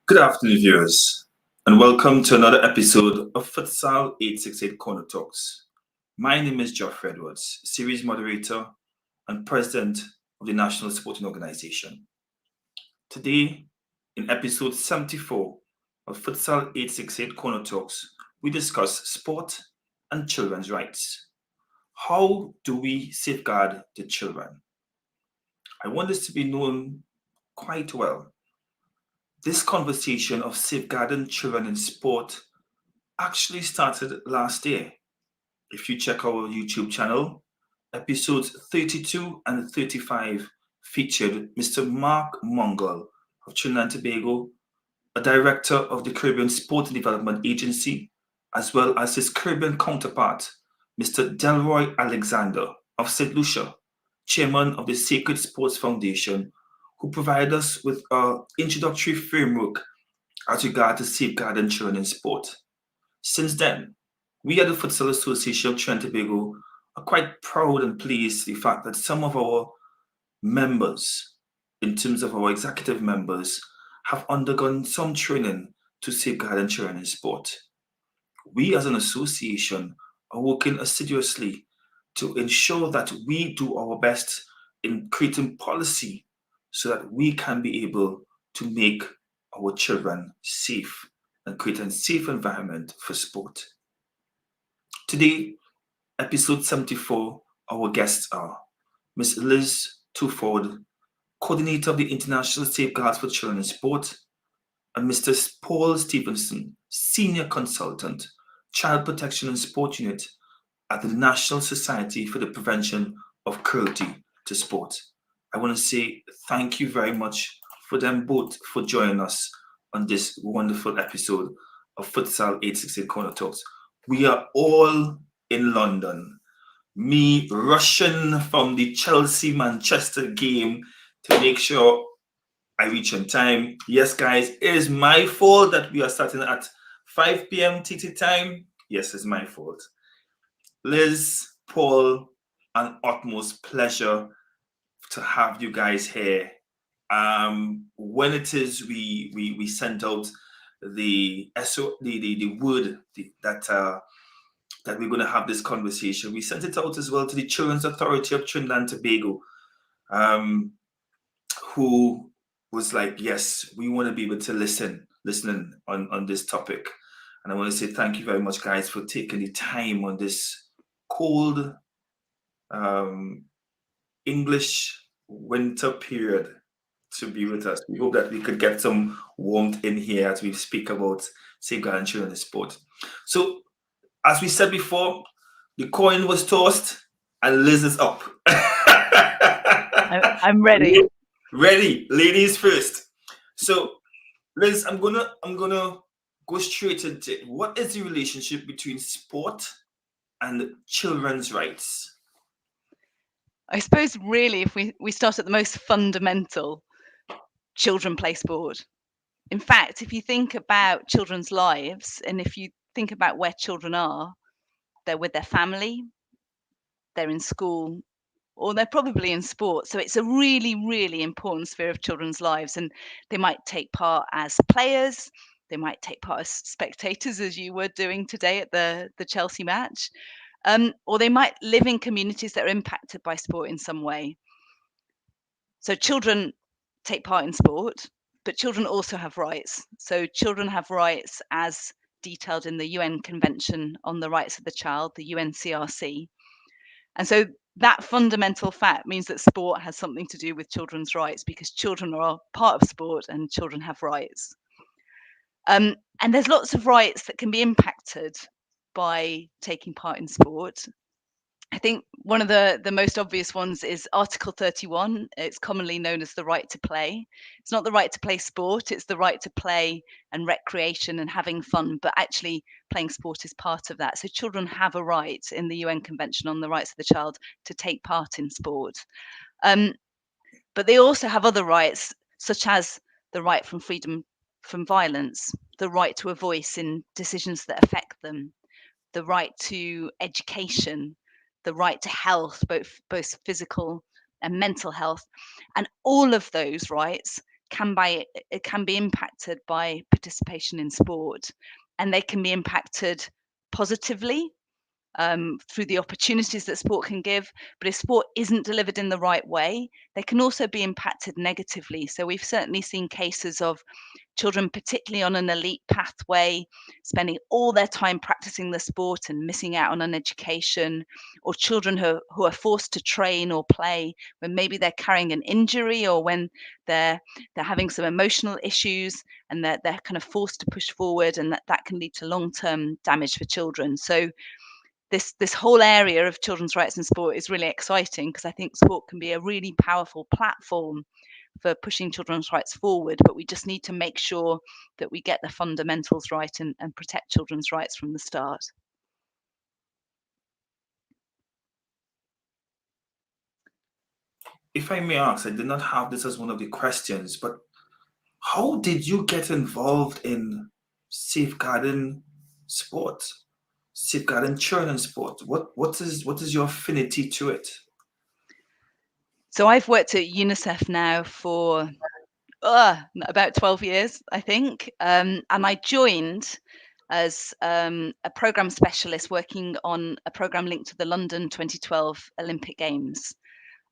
Good afternoon, viewers, and welcome to another episode of Futsal868 Corner Talks. My name is Geoffrey Edwards, series moderator and president of the National Sporting Organization. Today, in episode 74 of Futsal868 Corner Talks, we discuss sport and children's rights. How do we safeguard the children? I want this to be known quite well. This conversation of safeguarding children in sport actually started last year. If you check our YouTube channel, episodes 32 and 35 featured Mr. Mark Mongol of Trinidad and Tobago, a director of the Caribbean Sport and Development Agency, as well as his Caribbean counterpart, Mr. Delroy Alexander of St. Lucia, chairman of the Sacred Sports Foundation, who provide us with an introductory framework as regard to safeguarding children in sport. Since then, we at the Futsal Association of Trinidad and Tobago are quite proud and pleased the fact that some of our members, in terms of our executive members, have undergone some training to safeguarding children in sport. We as an association are working assiduously to ensure that we do our best in creating policy so that we can be able to make our children safe and create a safe environment for sport. Today, episode 74, our guests are Ms. Liz Twyford, coordinator of the International Safeguards for Children in Sport, and Mr. Paul Stephenson, senior consultant, child protection and sport unit at the National Society for the Prevention of Cruelty to Sport. I want to say thank you very much for them both for joining us on this wonderful episode of Futsal868 Corner Talks. We are all in London. Me rushing from the Chelsea-Manchester game to make sure I reach on time. Yes, guys, it is my fault that we are starting at 5 p.m. TT time. Yes, it's my fault. Liz, Paul, an utmost pleasure to have you guys here. When it is we sent out the word that we're going to have this conversation, we sent it out as well to the Children's Authority of Trinidad and Tobago, who was like, yes, we want to be able to listening on this topic. And I want to say thank you very much, guys, for taking the time on this cold English winter period to be with us. We hope that we could get some warmth in here as we speak about safeguarding children in sport. So, as we said before, the coin was tossed and Liz is up. I'm ready. Ready, ladies first. So, Liz, I'm gonna go straight into it. What is the relationship between sport and children's rights? I suppose really if we start at the most fundamental, children play sport. In fact, if you think about children's lives and if you think about where children are, they're with their family, they're in school, or they're probably in sport. So it's a really, really important sphere of children's lives. And they might take part as players, they might take part as spectators, as you were doing today at the Chelsea match. Or they might live in communities that are impacted by sport in some way. So children take part in sport, but children also have rights. So children have rights as detailed in the UN Convention on the Rights of the Child, the UNCRC. And so that fundamental fact means that sport has something to do with children's rights because children are part of sport and children have rights. And there's lots of rights that can be impacted by taking part in sport. I think one of the most obvious ones is Article 31. It's commonly known as the right to play. It's not the right to play sport, it's the right to play and recreation and having fun, but actually playing sport is part of that. So children have a right in the UN Convention on the Rights of the Child to take part in sport. But they also have other rights, such as the right from freedom from violence, the right to a voice in decisions that affect them, the right to education, the right to health, both physical and mental health. And all of those rights can be impacted by participation in sport, and they can be impacted positively through the opportunities that sport can give. But if sport isn't delivered in the right way, they can also be impacted negatively. So we've certainly seen cases of children, particularly on an elite pathway, spending all their time practicing the sport and missing out on an education, or children who are forced to train or play when maybe they're carrying an injury, or when they're having some emotional issues, and they're kind of forced to push forward, and that can lead to long-term damage for children. So this whole area of children's rights in sport is really exciting, because I think sport can be a really powerful platform for pushing children's rights forward, but we just need to make sure that we get the fundamentals right and protect children's rights from the start. If I may ask, I did not have this as one of the questions, but how did you get involved in safeguarding sport, safeguarding children in sport? What is your affinity to it? So I've worked at UNICEF now for about 12 years, I think, and I joined as a program specialist working on a program linked to the London 2012 Olympic Games.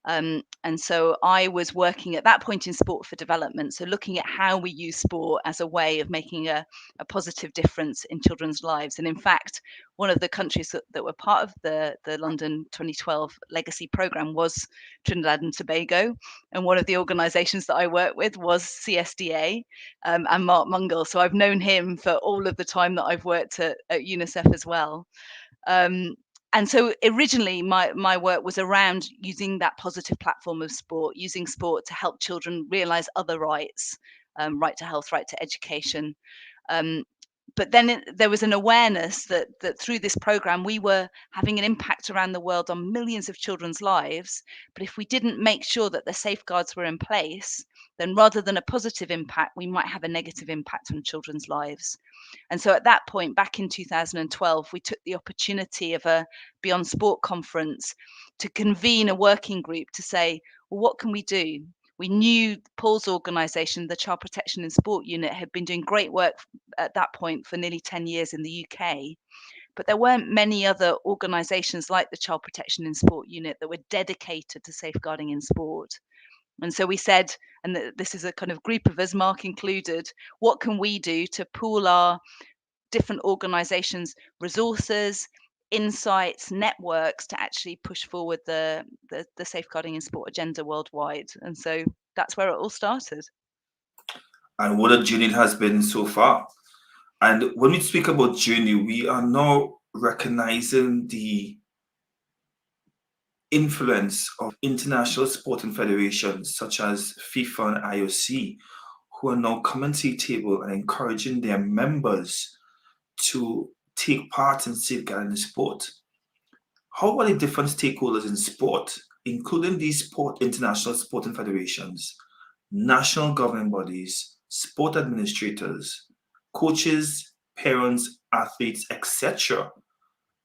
And so I was working at that point in sport for development, so looking at how we use sport as a way of making a positive difference in children's lives. And in fact, one of the countries that were part of the London 2012 legacy program was Trinidad and Tobago, and one of the organisations that I worked with was CSDA, and Mark Mungle. So I've known him for all of the time that I've worked at UNICEF as well. And so originally my work was around using that positive platform of sport, using sport to help children realise other rights, right to health, right to education. But then there was an awareness that through this program we were having an impact around the world on millions of children's lives. But if we didn't make sure that the safeguards were in place, then rather than a positive impact, we might have a negative impact on children's lives. And so at that point, back in 2012, we took the opportunity of a Beyond Sport conference to convene a working group to say, well, what can we do? We knew Paul's organisation, the Child Protection in Sport Unit, had been doing great work at that point for nearly 10 years in the UK. But there weren't many other organisations like the Child Protection in Sport Unit that were dedicated to safeguarding in sport. And so we said, and this is a kind of group of us, Mark included, what can we do to pool our different organisations' resources, insights, networks to actually push forward the safeguarding in sport agenda worldwide? And so that's where it all started. And what a journey it has been so far. And when we speak about journey, we are now recognizing the influence of international sporting federations such as FIFA and IOC, who are now coming to the table and encouraging their members to take part in safeguarding sport. How are the different stakeholders in sport, including these international sporting federations, national governing bodies, sport administrators, coaches, parents, athletes, etc.,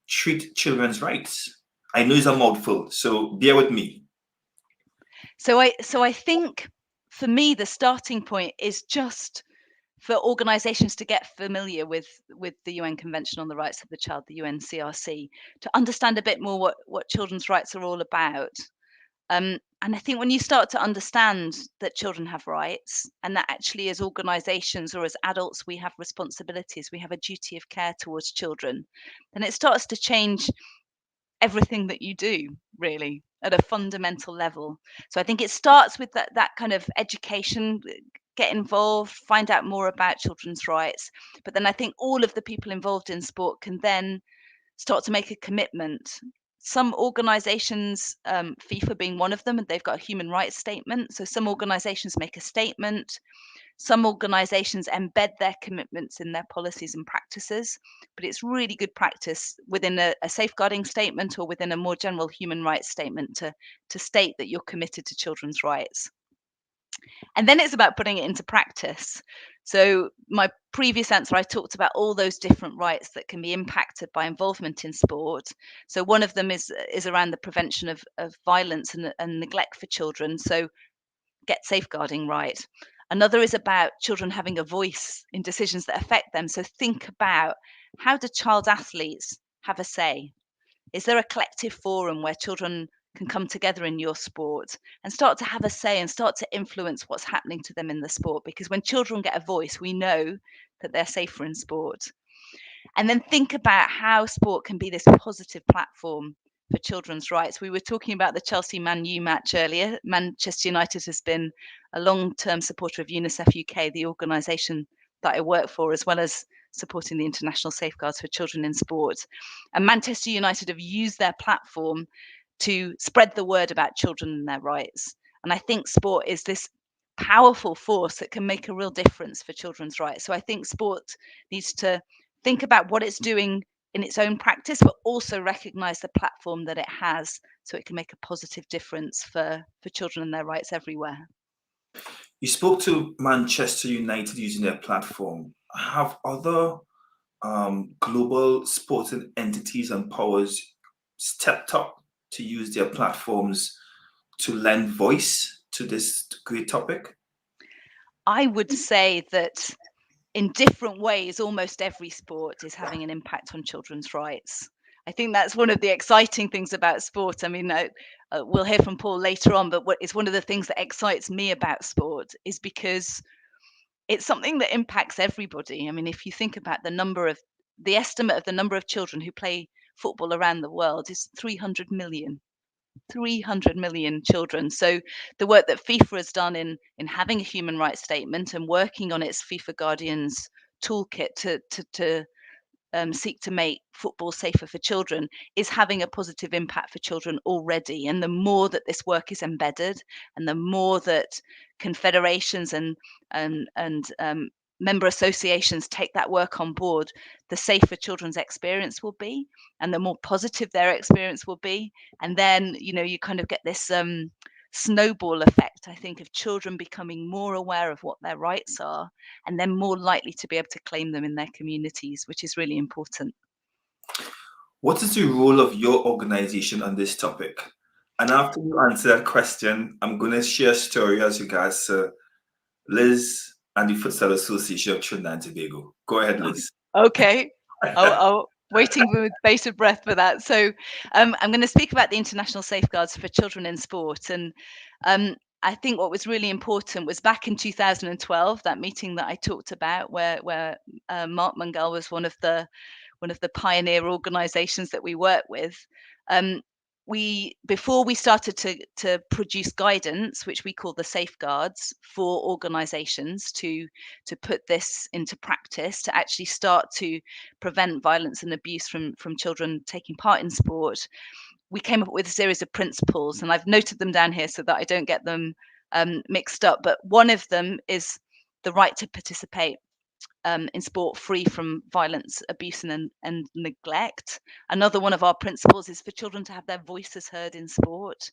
treat children's rights? I know it's a mouthful, so bear with me. So I think for me the starting point is just for organisations to get familiar with the UN Convention on the Rights of the Child, the UNCRC, to understand a bit more what children's rights are all about. And I think when you start to understand that children have rights, and that actually as organisations or as adults we have responsibilities, we have a duty of care towards children, then it starts to change everything that you do, really, at a fundamental level. So I think it starts with that kind of education, get involved, find out more about children's rights. But then I think all of the people involved in sport can then start to make a commitment. Some organizations, FIFA being one of them, they've got a human rights statement. So some organizations make a statement. Some organizations embed their commitments in their policies and practices, but it's really good practice within a safeguarding statement or within a more general human rights statement to state that you're committed to children's rights. And then it's about putting it into practice. So my previous answer, I talked about all those different rights that can be impacted by involvement in sport. So one of them is around the prevention of violence and neglect for children. So get safeguarding right. Another is about children having a voice in decisions that affect them. So think about, how do child athletes have a say? Is there a collective forum where children can come together in your sport and start to have a say and start to influence what's happening to them in the sport? Because when children get a voice, we know that they're safer in sport. And then think about how sport can be this positive platform for children's rights. We were talking about the Chelsea Man U match earlier. Manchester United has been a long-term supporter of UNICEF UK, the organisation that I work for, as well as supporting the international safeguards for children in sport. And Manchester United have used their platform to spread the word about children and their rights. And I think sport is this powerful force that can make a real difference for children's rights. So I think sport needs to think about what it's doing in its own practice, but also recognise the platform that it has, so it can make a positive difference for children and their rights everywhere. You spoke to Manchester United using their platform. Have other global sporting entities and powers stepped up to use their platforms to lend voice to this great topic? I would say that in different ways, almost every sport is having an impact on children's rights. I think that's one of the exciting things about sport. I mean, we'll hear from Paul later on, but it's one of the things that excites me about sport is because it's something that impacts everybody. I mean, if you think about the estimate of the number of children who play football around the world is 300 million. 300 million children. So the work that FIFA has done in having a human rights statement and working on its FIFA Guardians toolkit to seek to make football safer for children is having a positive impact for children already. And the more that this work is embedded, and the more that confederations and member associations take that work on board, the safer children's experience will be, and the more positive their experience will be. And then, you kind of get this snowball effect, I think, of children becoming more aware of what their rights are, and then more likely to be able to claim them in their communities, which is really important. What is the role of your organization on this topic? And after you answer that question, I'm going to share a story as regards to Liz and the Futsal Association of Trinidad and Tobago. Go ahead, Liz. Okay. I'll waiting with bated breath for that. So I'm going to speak about the international safeguards for children in sport. And I think what was really important was back in 2012, that meeting that I talked about, where Mark Mungal was one of the pioneer organisations that we work with. Before we started to produce guidance, which we call the safeguards for organisations to put this into practice, to actually start to prevent violence and abuse from children taking part in sport, we came up with a series of principles, and I've noted them down here so that I don't get them mixed up. But one of them is the right to participate in sport free from violence, abuse, and neglect. Another one of our principles is for children to have their voices heard in sport.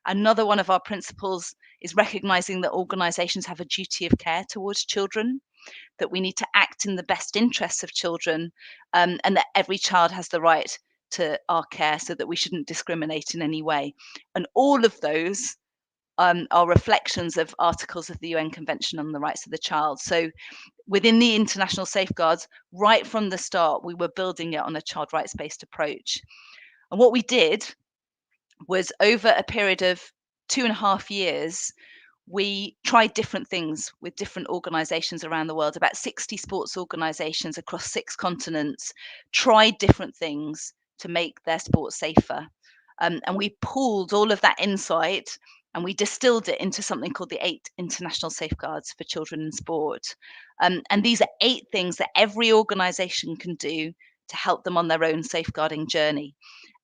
Another one of our principles is recognizing that organizations have a duty of care towards children, that we need to act in the best interests of children, and that every child has the right to our care, so that we shouldn't discriminate in any way. And all of those are reflections of articles of the UN Convention on the Rights of the Child. So within the international safeguards, right from the start, we were building it on a child rights-based approach. And what we did was, over a period of 2.5 years, we tried different things with different organizations around the world. About 60 sports organizations across 6 continents tried different things to make their sport safer. And we pooled all of that insight and we distilled it into something called the 8 international safeguards for children in sport. And these are 8 things that every organization can do to help them on their own safeguarding journey.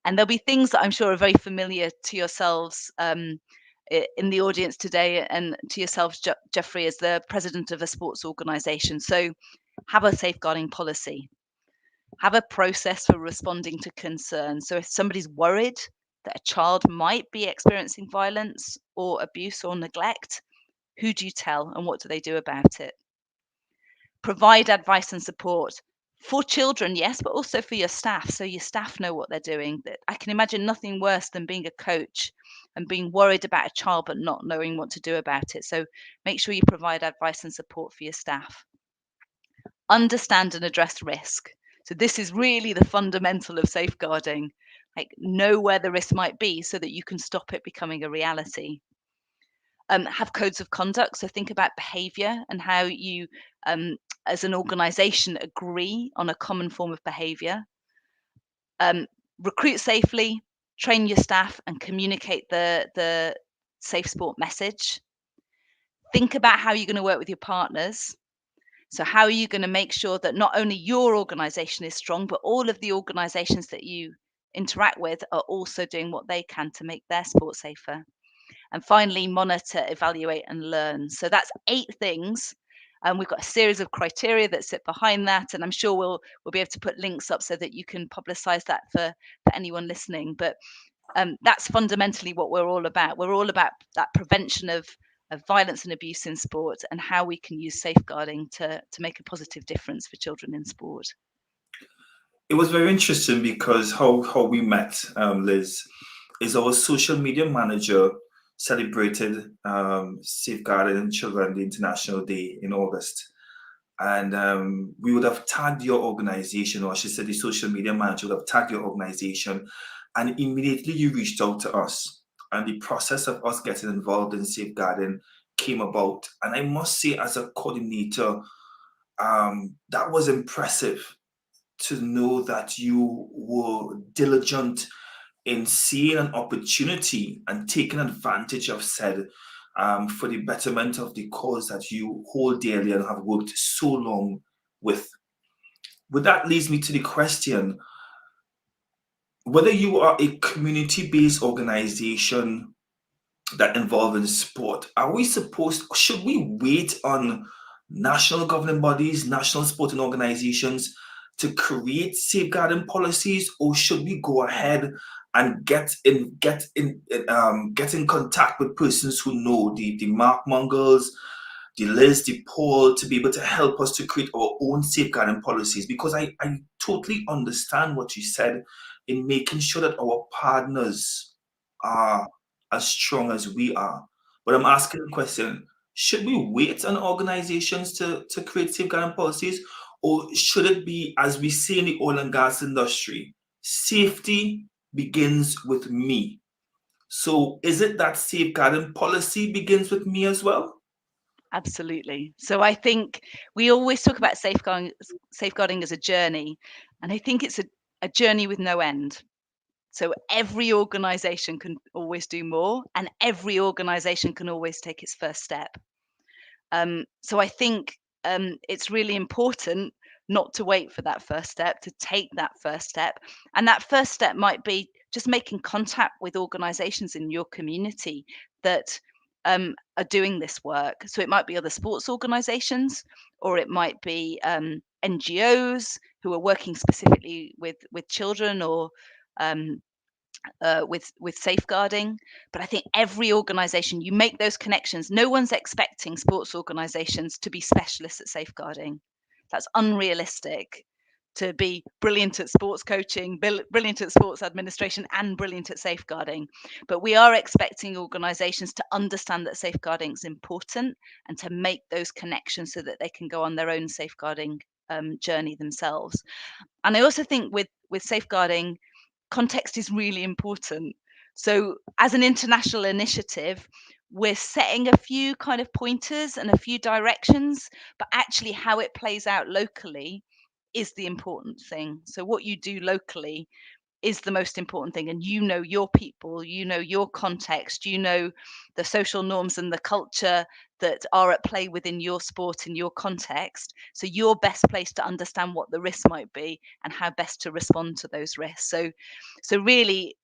And there'll be things that I'm sure are very familiar to yourselves in the audience today, and to yourself, Jeffrey, as the president of a sports organization. So have a safeguarding policy, have a process for responding to concerns. So if somebody's worried that a child might be experiencing violence or abuse or neglect, who do you tell and what do they do about it? Provide advice and support for children, yes, but also for your staff, so your staff know what they're doing. I can imagine nothing worse than being a coach and being worried about a child but not knowing what to do about it. So make sure you provide advice and support for your staff. Understand and address risk. So this is really the fundamental of safeguarding. Like, know where the risk might be so that you can stop it becoming a reality. Have codes of conduct. So think about behaviour and how you, as an organisation, agree on a common form of behaviour. Recruit safely, train your staff, and communicate the safe sport message. Think about how you're going to work with your partners. So how are you going to make sure that not only your organisation is strong, but all of the organisations that you interact with are also doing what they can to make their sport safer? And finally, monitor, evaluate, and learn. So that's 8 things. And we've got a series of criteria that sit behind that. And I'm sure we'll be able to put links up so that you can publicize that for anyone listening. But that's fundamentally what we're all about. We're all about that prevention of violence and abuse in sport and how we can use safeguarding to make a positive difference for children in sport. It was very interesting because how we met, Liz, is our social media manager celebrated Safeguarding Children the International Day in August. And we would have tagged your organization, or she said the social media manager would have tagged your organization, and immediately you reached out to us. And the process of us getting involved in safeguarding came about. And I must say, as a coordinator, that was impressive to know that you were diligent in seeing an opportunity and taking advantage of said for the betterment of the cause that you hold dearly and have worked so long with. But that leads me to the question, whether you are a community-based organization that involve in sport, should we wait on national governing bodies, national sporting organizations to create safeguarding policies, or should we go ahead and get in contact with persons who know the Mark Mongers, the Liz, the Paul, to be able to help us to create our own safeguarding policies? Because I totally understand what you said in making sure that our partners are as strong as we are. But I'm asking the question, should we wait on organizations to create safeguarding policies? Or should it be, as we say in the oil and gas industry, safety begins with me? So is it that safeguarding policy begins with me as well? Absolutely. So I think we always talk about safeguarding as a journey, and I think it's a journey with no end. So every organization can always do more, and every organization can always take its first step. So I think it's really important not to wait for that first step, to take that first step. And that first step might be just making contact with organizations in your community that are doing this work. So it might be other sports organizations, or it might be NGOs who are working specifically with children, or with safeguarding. But I think every organization, you make those connections. No one's expecting sports organizations to be specialists at safeguarding. That's unrealistic, to be brilliant at sports coaching, brilliant at sports administration, and brilliant at safeguarding. But we are expecting organizations to understand that safeguarding is important and to make those connections so that they can go on their own safeguarding journey themselves. And I also think with safeguarding, context is really important. So as an international initiative, we're setting a few kind of pointers and a few directions, but actually how it plays out locally is the important thing. So what you do locally is the most important thing, and you know your people, you know your context, you know the social norms and the culture that are at play within your sport in your context, so you're best placed to understand what the risks might be and how best to respond to those risks. So really,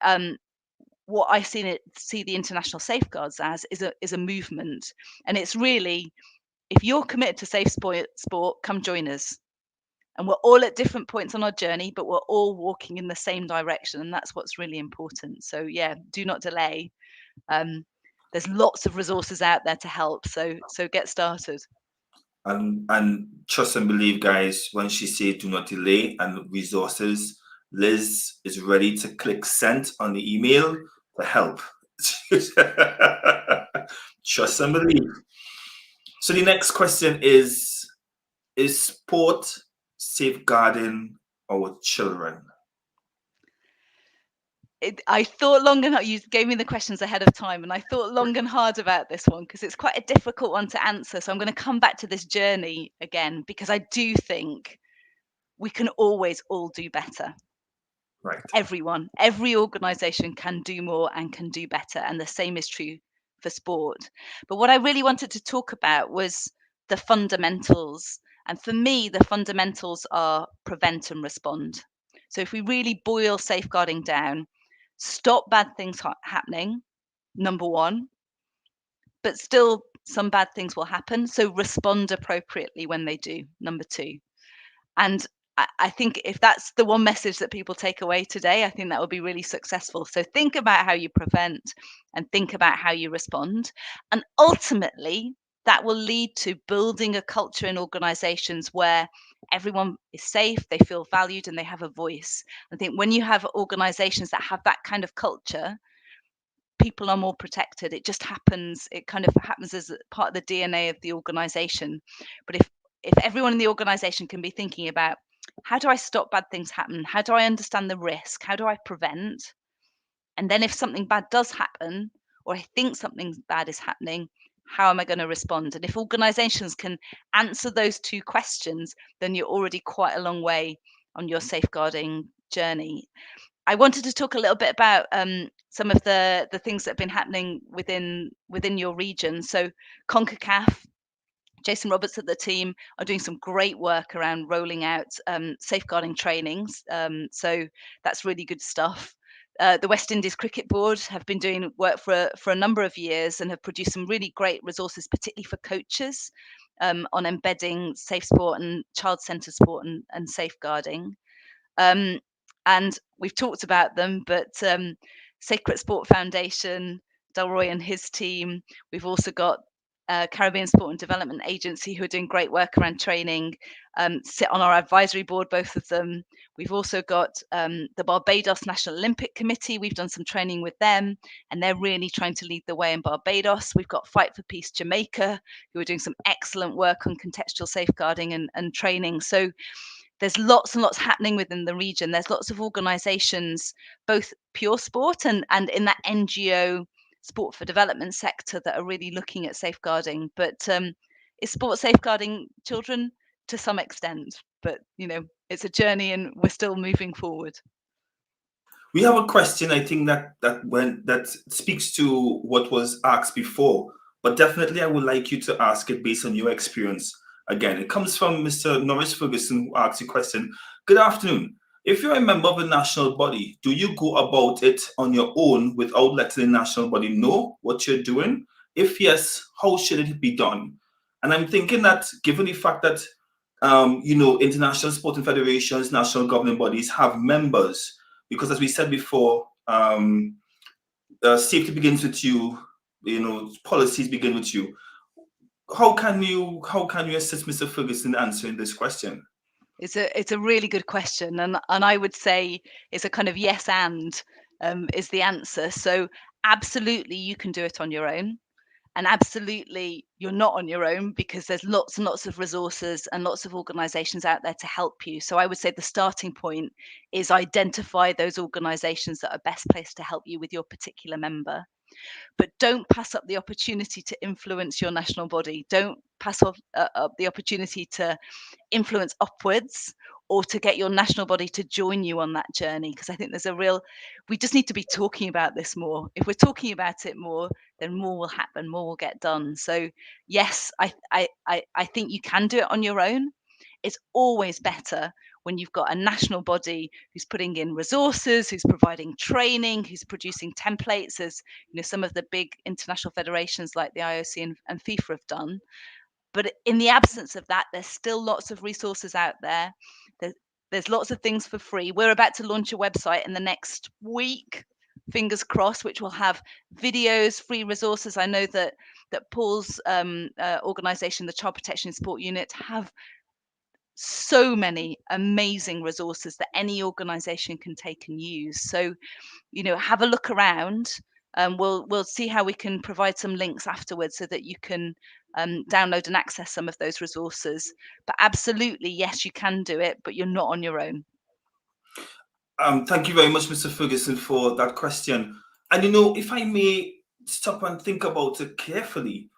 what I see the international safeguards as is a movement, and it's really, if you're committed to safe sport, come join us. And we're all at different points on our journey, but we're all walking in the same direction, and that's what's really important. So yeah, do not delay. There's lots of resources out there to help, so get started. And trust and believe, guys, when she said do not delay and resources, Liz is ready to click send on the email to help. Trust and believe. So the next question is sport safeguarding our children? I thought long and hard. You gave me the questions ahead of time, and I thought long and hard about this one because it's quite a difficult one to answer. So I'm going to come back to this journey again because I do think we can always all do better. Right. Everyone, every organisation can do more and can do better, and the same is true for sport. But what I really wanted to talk about was the fundamentals, and for me, the fundamentals are prevent and respond. So if we really boil safeguarding down, stop bad things happening, number one, but still some bad things will happen. So respond appropriately when they do, number two. And I think if that's the one message that people take away today, I think that will be really successful. So think about how you prevent and think about how you respond. And ultimately, that will lead to building a culture in organizations where everyone is safe, they feel valued, and they have a voice. I think when you have organizations that have that kind of culture, people are more protected. It just happens, it kind of happens as part of the DNA of the organization. But if everyone in the organization can be thinking about how do I stop bad things happen? How do I understand the risk? How do I prevent? And then if something bad does happen, or I think something bad is happening, how am I going to respond? And if organizations can answer those two questions, then you're already quite a long way on your safeguarding journey. I wanted to talk a little bit about some of the things that have been happening within your region. So CONCACAF, Jason Roberts at the team are doing some great work around rolling out safeguarding trainings. So that's really good stuff. The West Indies Cricket Board have been doing work for a number of years and have produced some really great resources, particularly for coaches, on embedding safe sport and child-centred sport and safeguarding. Um, and we've talked about them, but Sacred Sport Foundation, Delroy and his team. We've also got Caribbean Sport and Development Agency, who are doing great work around training, sit on our advisory board, both of them. We've also got the Barbados National Olympic Committee. We've done some training with them, and they're really trying to lead the way in Barbados. We've got Fight for Peace Jamaica, who are doing some excellent work on contextual safeguarding and training. So there's lots and lots happening within the region. There's lots of organisations, both pure sport and in that NGO sport for development sector, that are really looking at safeguarding. But is sport safeguarding children? To some extent, but it's a journey and we're still moving forward. We have a question, I think that speaks to what was asked before, but definitely I would like you to ask it based on your experience. Again, it comes from Mr. Norris Ferguson, who asks the question. Good afternoon. If you're a member of a national body, do you go about it on your own without letting the national body know what you're doing? If yes, how should it be done? And I'm thinking that given the fact that international sporting federations, national governing bodies have members, because as we said before, safety begins with you. Policies begin with you. How can you assist Mr. Ferguson in answering this question? It's a really good question, and I would say it's a kind of yes and is the answer. So absolutely, you can do it on your own. And absolutely, you're not on your own because there's lots and lots of resources and lots of organizations out there to help you. So I would say the starting point is identify those organizations that are best placed to help you with your particular member. But don't pass up the opportunity to influence your national body. Don't pass up the opportunity to influence upwards or to get your national body to join you on that journey, because I think we just need to be talking about this more. If we're talking about it more, then more will happen, more will get done. So yes, I think you can do it on your own. It's always better when you've got a national body who's putting in resources, who's providing training, who's producing templates, as some of the big international federations like the IOC and FIFA have done. But in the absence of that, there's still lots of resources out there. There's lots of things for free. We're about to launch a website in the next week, fingers crossed, which will have videos, free resources. I know that Paul's organisation, the Child Protection and Sport Unit, have so many amazing resources that any organisation can take and use. So, have a look around. We'll see how we can provide some links afterwards so that you can download and access some of those resources. But absolutely, yes, you can do it, but you're not on your own. Thank you very much, Mr. Ferguson, for that question. And if I may stop and think about it carefully,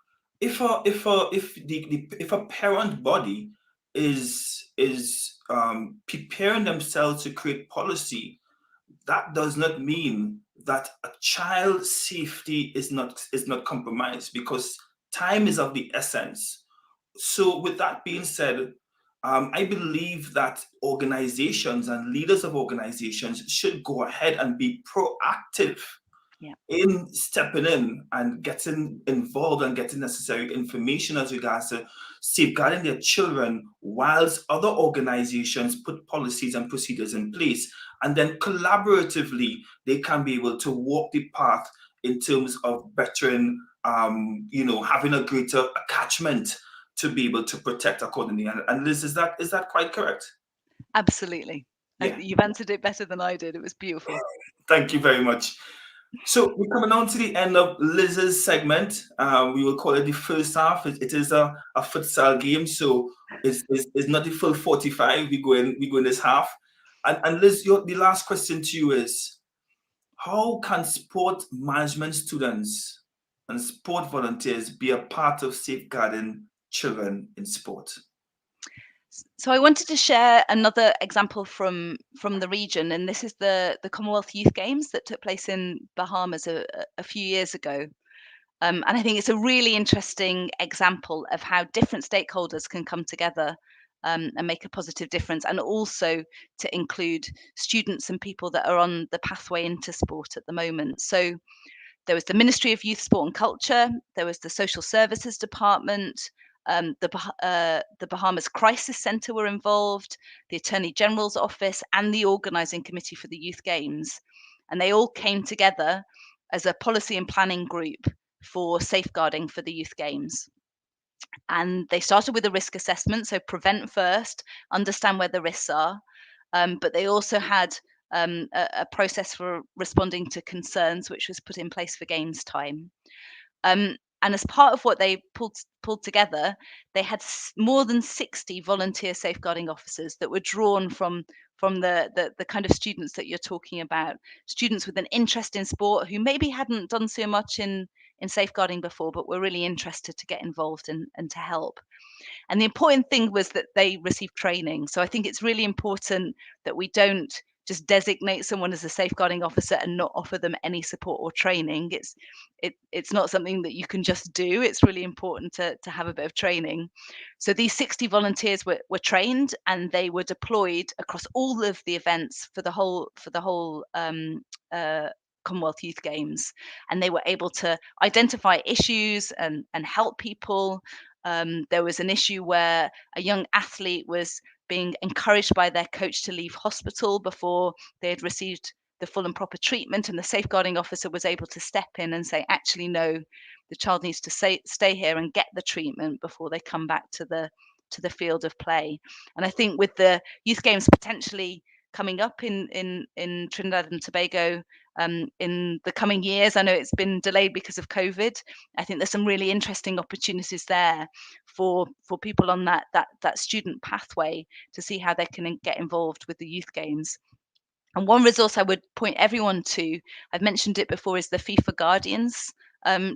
if a parent body is preparing themselves to create policy, that does not mean that a child's safety is not compromised, because time is of the essence. So, with that being said, I believe that organizations and leaders of organizations should go ahead and be proactive in stepping in and getting involved and getting necessary information as regards to safeguarding their children, whilst other organizations put policies and procedures in place. And then collaboratively, they can be able to walk the path in terms of bettering, having a greater attachment to be able to protect accordingly. And Liz, is that quite correct? Absolutely. Yeah. You've answered it better than I did. It was beautiful. Thank you very much. So we're coming on to the end of Liz's segment. We will call it the first half. It is a futsal game, so it's not the full 45. We go in this half. And Liz, the last question to you is: how can sport management students and sport volunteers be a part of safeguarding children in sport? So I wanted to share another example from the region, and this is the Commonwealth Youth Games that took place in Bahamas a few years ago. And I think it's a really interesting example of how different stakeholders can come together and make a positive difference, and also to include students and people that are on the pathway into sport at the moment. So there was the Ministry of Youth, Sport and Culture, there was the Social Services Department, the Bahamas Crisis Centre were involved, the Attorney General's Office, and the organising committee for the Youth Games. And they all came together as a policy and planning group for safeguarding for the Youth Games. And they started with a risk assessment, so prevent first, understand where the risks are. But they also had a process for responding to concerns, which was put in place for games time. And as part of what they pulled together, they had more than 60 volunteer safeguarding officers that were drawn from the kind of students that you're talking about, students with an interest in sport who maybe hadn't done so much in safeguarding before, but were really interested to get involved and to help. And the important thing was that they received training. So I think it's really important that we don't just designate someone as a safeguarding officer and not offer them any support or training. It's not something that you can just do. It's really important to have a bit of training. So these 60 volunteers were trained, and they were deployed across all of the events for the whole Commonwealth Youth Games, and they were able to identify issues and help people. There was an issue where a young athlete was being encouraged by their coach to leave hospital before they had received the full and proper treatment, and the safeguarding officer was able to step in and say, actually, no, the child needs to stay here and get the treatment before they come back to the field of play. And I think with the Youth Games potentially coming up in Trinidad and Tobago in the coming years, I know it's been delayed because of COVID. I think there's some really interesting opportunities there for people on that student pathway to see how they can get involved with the Youth Games. And one resource I would point everyone to, I've mentioned it before, is the FIFA Guardians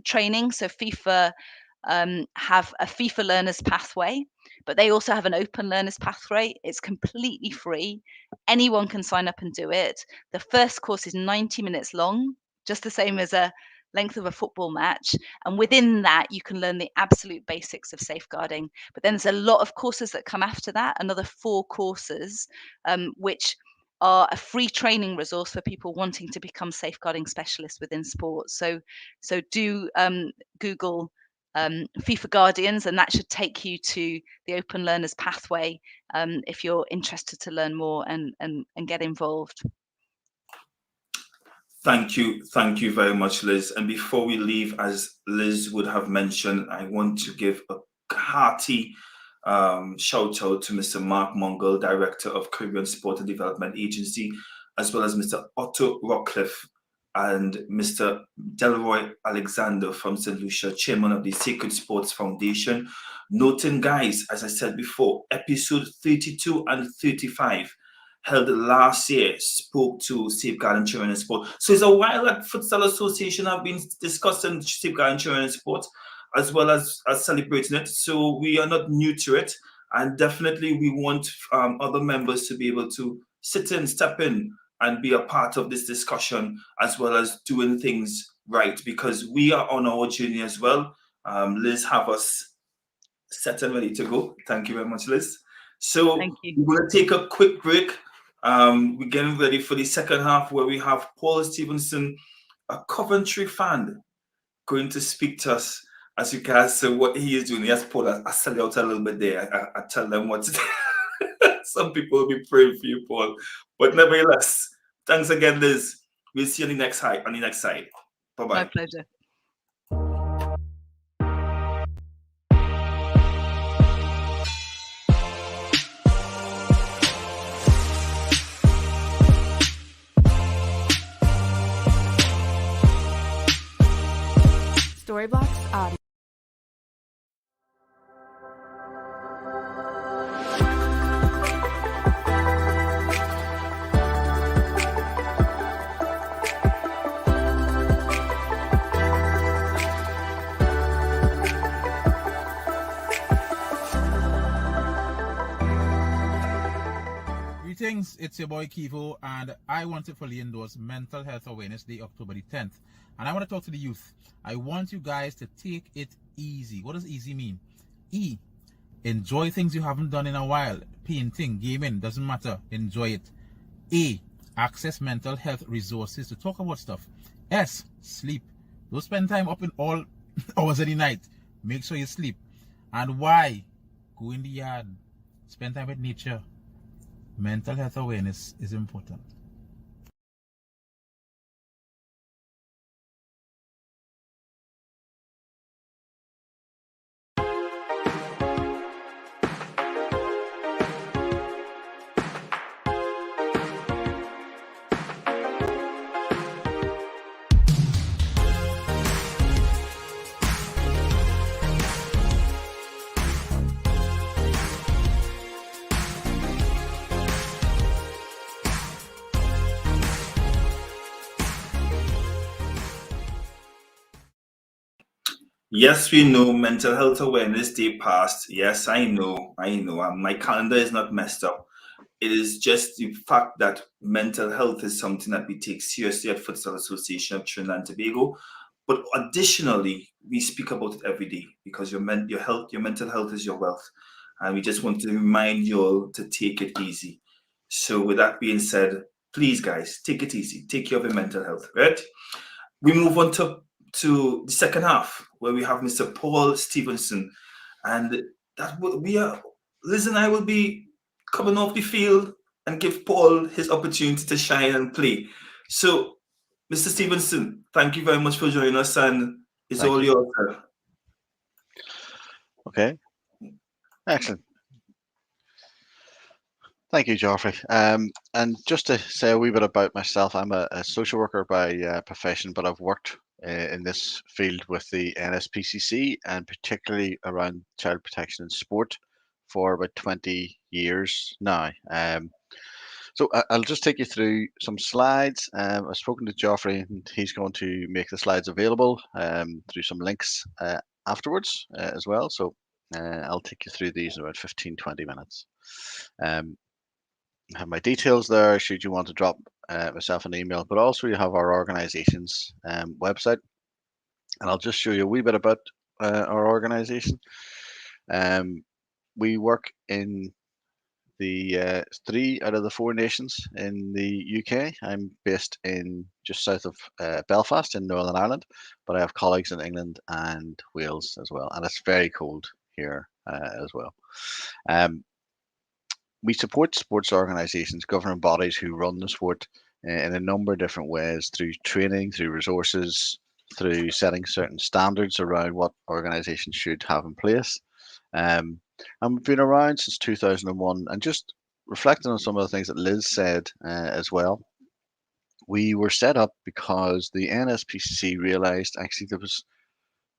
training. So FIFA have a FIFA Learners Pathway, but they also have an Open Learners Pathway. It's completely free. Anyone can sign up and do it. The first course is 90 minutes long, just the same as a length of a football match. And within that, you can learn the absolute basics of safeguarding. But then there's a lot of courses that come after that, another 4 courses, which are a free training resource for people wanting to become safeguarding specialists within sports. So do Google FIFA Guardians, and that should take you to the Open Learners Pathway if you're interested to learn more and get involved. Thank you very much, Liz. And before we leave, as Liz would have mentioned, I want to give a hearty shout out to Mr. Mark Mongol, Director of Caribbean Sport and Development Agency, as well as Mr. Otto Rockcliffe and Mr. Delroy Alexander from St. Lucia, Chairman of the Sacred Sports Foundation. Noting, guys, as I said before, episode 32 and 35 held last year spoke to safeguarding children in sport. So it's a while that Futsal Association have been discussing safeguarding children in sport as well as celebrating it. So we are not new to it. And definitely we want other members to be able to sit in, step in, and be a part of this discussion as well as doing things right because we are on our journey as well. Liz have us set and ready to go. Thank you very much, Liz. So Thank you. we're going to take a quick break. We're getting ready for the second half where we have Paul Stephenson, a Coventry fan, going to speak to us as regards so what he is doing. Yes, Paul, I sell you out a little bit there. I tell them what to do. Some people will be praying for you, Paul. But nevertheless, thanks again, Liz. We'll see you on the next side. Bye-bye. My pleasure. Storyblocks Audio. Greetings, it's your boy Kivo, and I want to fully endorse Mental Health Awareness Day, October the 10th. And I want to talk to the youth. I want you guys to take it easy. What does easy mean? E, enjoy things you haven't done in a while. Painting, gaming, doesn't matter. Enjoy it. A, access mental health resources to talk about stuff. S, sleep. Don't spend time up in all hours of the night. Make sure you sleep. And Y, go in the yard. Spend time with nature. Mental health awareness is important. Yes, we know Mental Health Awareness Day passed. Yes, I know. My calendar is not messed up. It is just the fact that mental health is something that we take seriously at Futsal Association of Trinidad and Tobago. But additionally, we speak about it every day because your mental health is your wealth. And we just want to remind you all to take it easy. So with that being said, please guys, take it easy. Take care of your mental health, right? We move on to the second half where we have Mr. Paul Stephenson, and Liz and I will be coming off the field and give Paul his opportunity to shine and play. So, Mr. Stephenson, thank you very much for joining us, and it's all yours, sir. Okay, excellent. Thank you, Geoffrey. And just to say a wee bit about myself, I'm a social worker by profession, but I've worked in this field with the NSPCC and particularly around child protection in sport for about 20 years now. So I'll just take you through some slides. I've spoken to Geoffrey and he's going to make the slides available through some links afterwards as well. So I'll take you through these in about 15-20 minutes. Have my details there should you want to drop myself an email, but also you have our organization's website, and I'll just show you a wee bit about our organization. We work in the 3 out of the 4 nations in the UK. I'm based in just south of Belfast in Northern Ireland, but I have colleagues in England and Wales as well, and it's very cold here as well. We support sports organisations, governing bodies who run the sport in a number of different ways, through training, through resources, through setting certain standards around what organisations should have in place. And we've been around since 2001, and just reflecting on some of the things that Liz said as well. We were set up because the NSPCC realised actually there was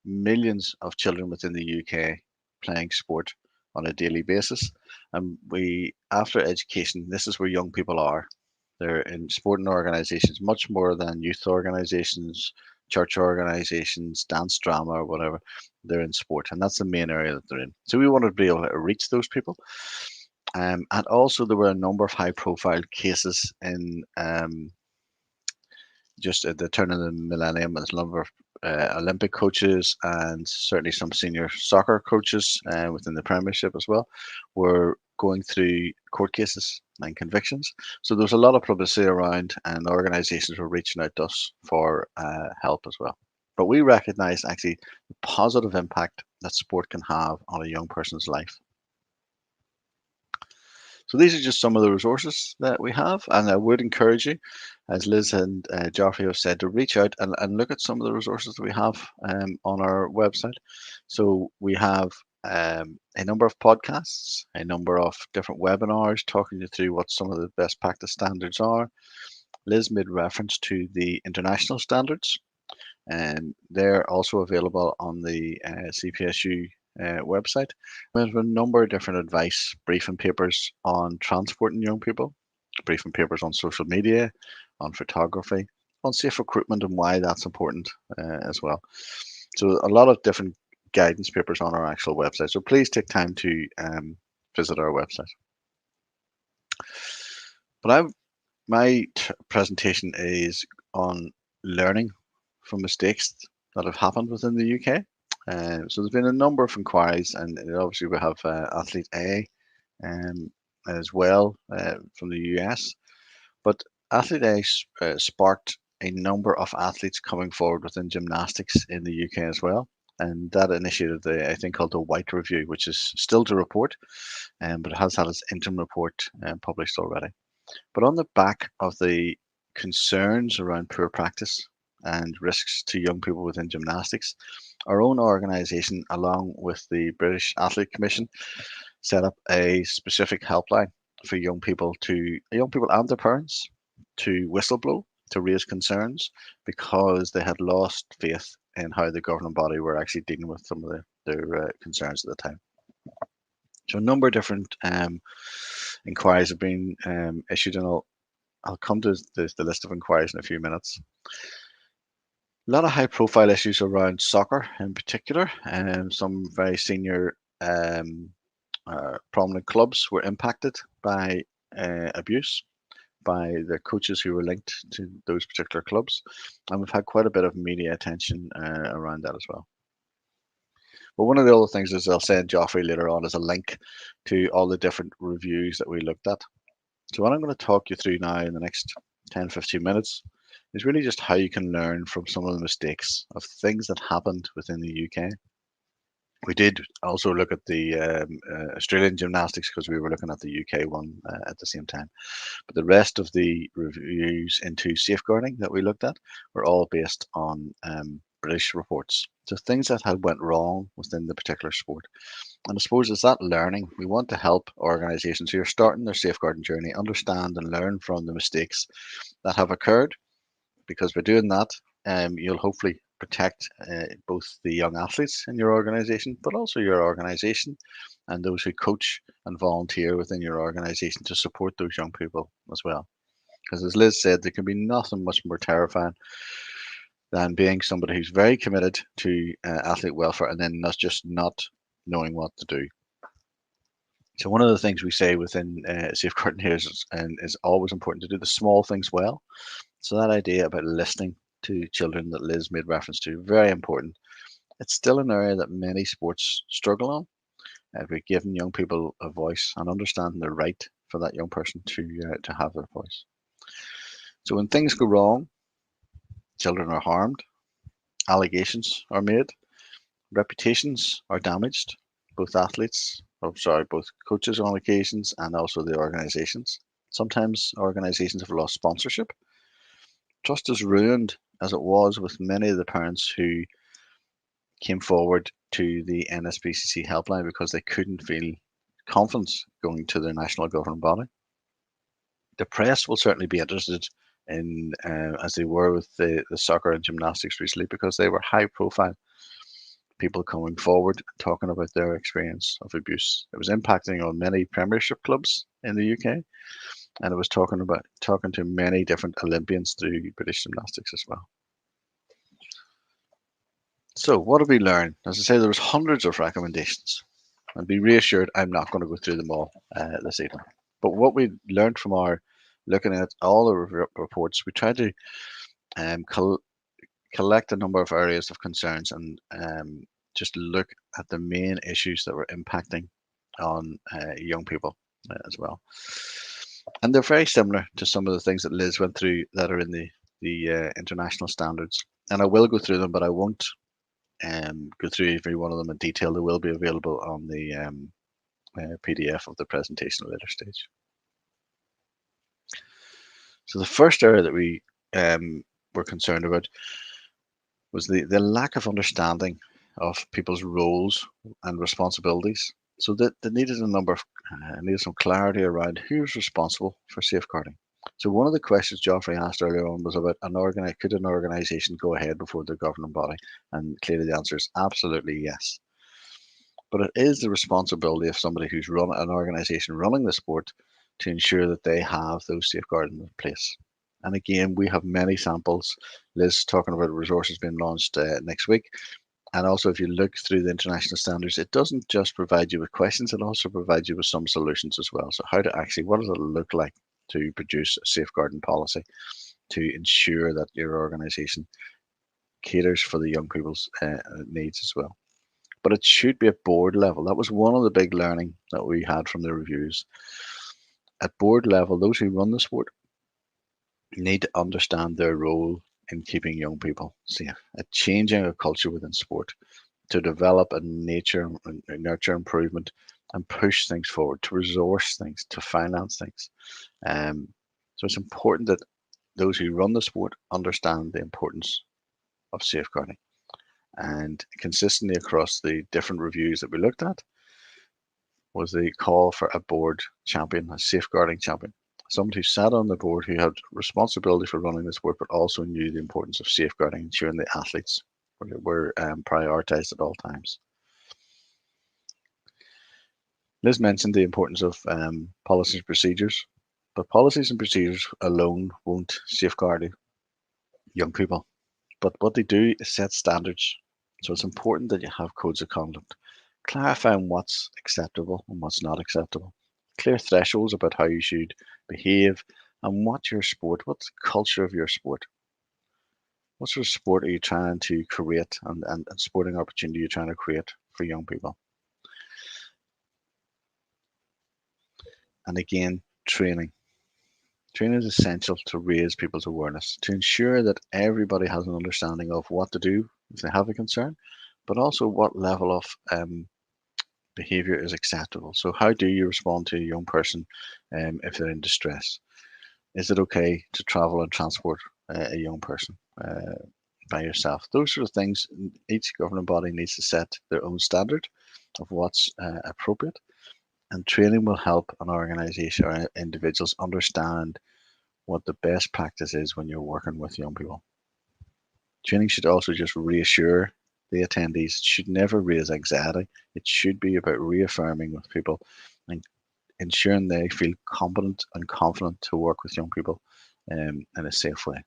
millions of children within the UK playing sport on a daily basis. And we, after education, this is where young people are. They're in sporting organisations, much more than youth organisations, church organisations, dance, drama, or whatever. They're in sport, and that's the main area that they're in. So we wanted to be able to reach those people. And also there were a number of high-profile cases in just at the turn of the millennium. There's a number of Olympic coaches and certainly some senior soccer coaches within the Premiership as well were going through court cases and convictions. So there was a lot of publicity around, and organisations were reaching out to us for help as well. But we recognise actually the positive impact that sport can have on a young person's life. So these are just some of the resources that we have, and I would encourage you, as Liz and Geoffrey have said, to reach out and look at some of the resources that we have on our website. So we have a number of podcasts, a number of different webinars talking you through what some of the best practice standards are. Liz made reference to the international standards, and they're also available on the CPSU website. We have a number of different advice briefing papers on transporting young people, briefing papers on social media, on photography, on safe recruitment and why that's important as well. So a lot of different guidance papers on our actual website. So please take time to visit our website. But my presentation is on learning from mistakes that have happened within the UK. So there's been a number of inquiries, and obviously we have Athlete A as well from the US. But Athlete A sparked a number of athletes coming forward within gymnastics in the UK as well. And that initiated a thing called the White Review, which is still to report, but it has had its interim report published already. But on the back of the concerns around poor practice and risks to young people within gymnastics, our own organisation, along with the British Athlete Commission, set up a specific helpline for young people and their parents to whistleblow, to raise concerns, because they had lost faith in how the governing body were actually dealing with some of their concerns at the time. So a number of different inquiries have been issued, and I'll come to the list of inquiries in a few minutes. A lot of high-profile issues around soccer in particular, and some very senior prominent clubs were impacted by abuse by the coaches who were linked to those particular clubs, and we've had quite a bit of media attention around that as well. But one of the other things, as I'll send Geoffrey later on, is a link to all the different reviews that we looked at. So what I'm going to talk you through now in the next 10-15 minutes is really just how you can learn from some of the mistakes of things that happened within the UK. We did also look at the Australian gymnastics because we were looking at the UK one at the same time. But the rest of the reviews into safeguarding that we looked at were all based on British reports. So things that had went wrong within the particular sport. And I suppose it's that learning. We want to help organisations who are starting their safeguarding journey understand and learn from the mistakes that have occurred, because by doing that, you'll hopefully protect both the young athletes in your organisation, but also your organisation and those who coach and volunteer within your organisation to support those young people as well. Because as Liz said, there can be nothing much more terrifying than being somebody who's very committed to athlete welfare and then just not knowing what to do. So one of the things we say within safeguarding here is always important to do the small things well. So that idea about listening to children that Liz made reference to, very important. It's still an area that many sports struggle on. We're giving young people a voice and understanding the right for that young person to have their voice. So when things go wrong, children are harmed, allegations are made, reputations are damaged, both coaches on occasions and also the organisations. Sometimes organisations have lost sponsorship trust is ruined, as it was with many of the parents who came forward to the NSPCC helpline because they couldn't feel confidence going to their national governing body. The press will certainly be interested in, as they were with the soccer and gymnastics recently, because they were high profile people coming forward talking about their experience of abuse. It was impacting on many Premiership clubs in the UK, and it was talking to many different Olympians through British gymnastics as well. So what did we learn? As I say, there was hundreds of recommendations, and be reassured I'm not going to go through them all this evening. But what we learned from our looking at all the reports, we tried to collect a number of areas of concerns and just look at the main issues that were impacting on young people as well. And they're very similar to some of the things that Liz went through that are in the international standards. And I will go through them, but I won't go through every one of them in detail. They will be available on the PDF of the presentation at a later stage. So the first area that we were concerned about was the lack of understanding of people's roles and responsibilities. So that they needed a number of needed some clarity around who's responsible for safeguarding. So one of the questions Geoffrey asked earlier on was about could an organisation go ahead before the governing body? And clearly the answer is absolutely yes. But it is the responsibility of somebody who's run an organisation running the sport to ensure that they have those safeguarding in place. And again, we have many samples. Liz talking about resources being launched next week. And also, if you look through the international standards, it doesn't just provide you with questions, it also provides you with some solutions as well. So what does it look like to produce a safeguarding policy to ensure that your organisation caters for the young people's needs as well? But it should be at board level. That was one of the big learning that we had from the reviews. At board level, those who run the sport need to understand their role in keeping young people safe, at changing a culture within sport, to develop a nurture improvement and push things forward, to resource things, to finance things. So it's important that those who run the sport understand the importance of safeguarding. And consistently across the different reviews that we looked at was the call for a board champion, a safeguarding champion. Somebody who sat on the board who had responsibility for running the sport, but also knew the importance of safeguarding, ensuring the athletes were prioritised at all times. Liz mentioned the importance of policies and procedures, but policies and procedures alone won't safeguard young people. But what they do is set standards. So it's important that you have codes of conduct, clarifying what's acceptable and what's not acceptable, clear thresholds about how you should behave and what's the culture of your sport. What sort of sport are you trying to create and sporting opportunity you're trying to create for young people? And again, training. Training is essential to raise people's awareness, to ensure that everybody has an understanding of what to do if they have a concern, but also what level of behavior is acceptable. So how do you respond to a young person if they're in distress? Is it okay to travel and transport a young person by yourself? Those sort of things, each governing body needs to set their own standard of what's appropriate. And training will help an organisation or individuals understand what the best practice is when you're working with young people. Training should also just reassure the attendees. It should never raise anxiety. It should be about reaffirming with people and ensuring they feel competent and confident to work with young people in a safe way.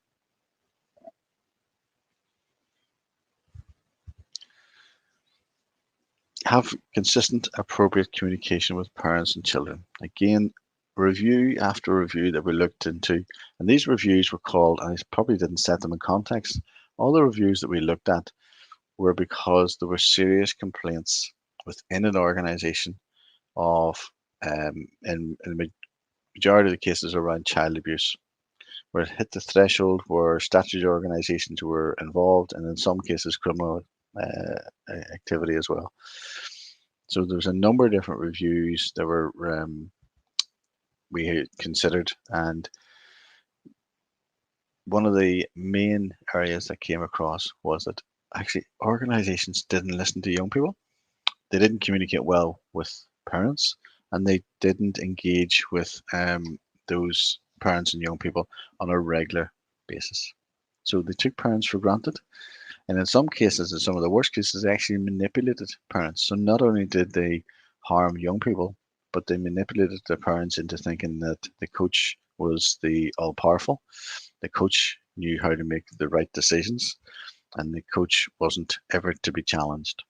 Have consistent, appropriate communication with parents and children. Again, review after review that we looked into, and these reviews were called, and I probably didn't set them in context, all the reviews that we looked at were because there were serious complaints within an organisation of, in the majority of the cases, around child abuse, where it hit the threshold where statutory organisations were involved, and in some cases criminal activity as well. So there was a number of different reviews that were we had considered, and one of the main areas that came across was that actually organizations didn't listen to young people. They didn't communicate well with parents, and they didn't engage with those parents and young people on a regular basis. So they took parents for granted, and in some cases, in some of the worst cases, they actually manipulated parents. So not only did they harm young people, but they manipulated their parents into thinking that the coach was the all powerful. The coach knew how to make the right decisions, and the coach wasn't ever to be challenged.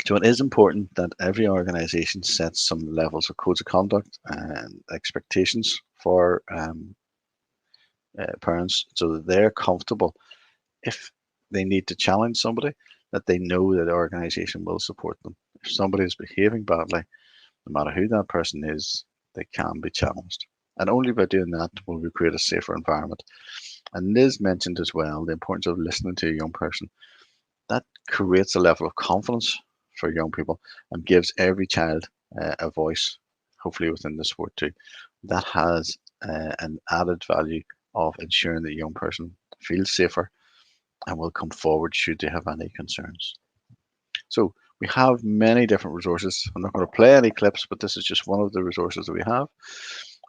So it is important that every organization sets some levels of codes of conduct and expectations for parents so that they're comfortable if they need to challenge somebody, that they know that the organization will support them. If somebody is behaving badly, no matter who that person is, they can be challenged. And only by doing that will we create a safer environment. And Liz mentioned as well the importance of listening to a young person. That creates a level of confidence for young people and gives every child a voice, hopefully within the sport too. That has an added value of ensuring that a young person feels safer and will come forward should they have any concerns. So we have many different resources. I'm not going to play any clips, but this is just one of the resources that we have.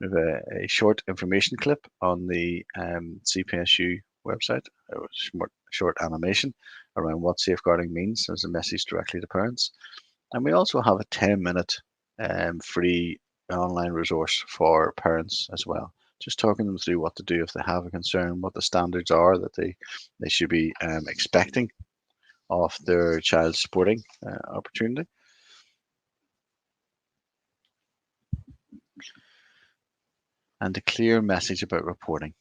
We have a short information clip on the CPSU website, a short animation around what safeguarding means as a message directly to parents. And we also have a 10-minute free online resource for parents as well, just talking them through what to do if they have a concern, what the standards are that they should be expecting of their child's sporting opportunity. And a clear message about reporting.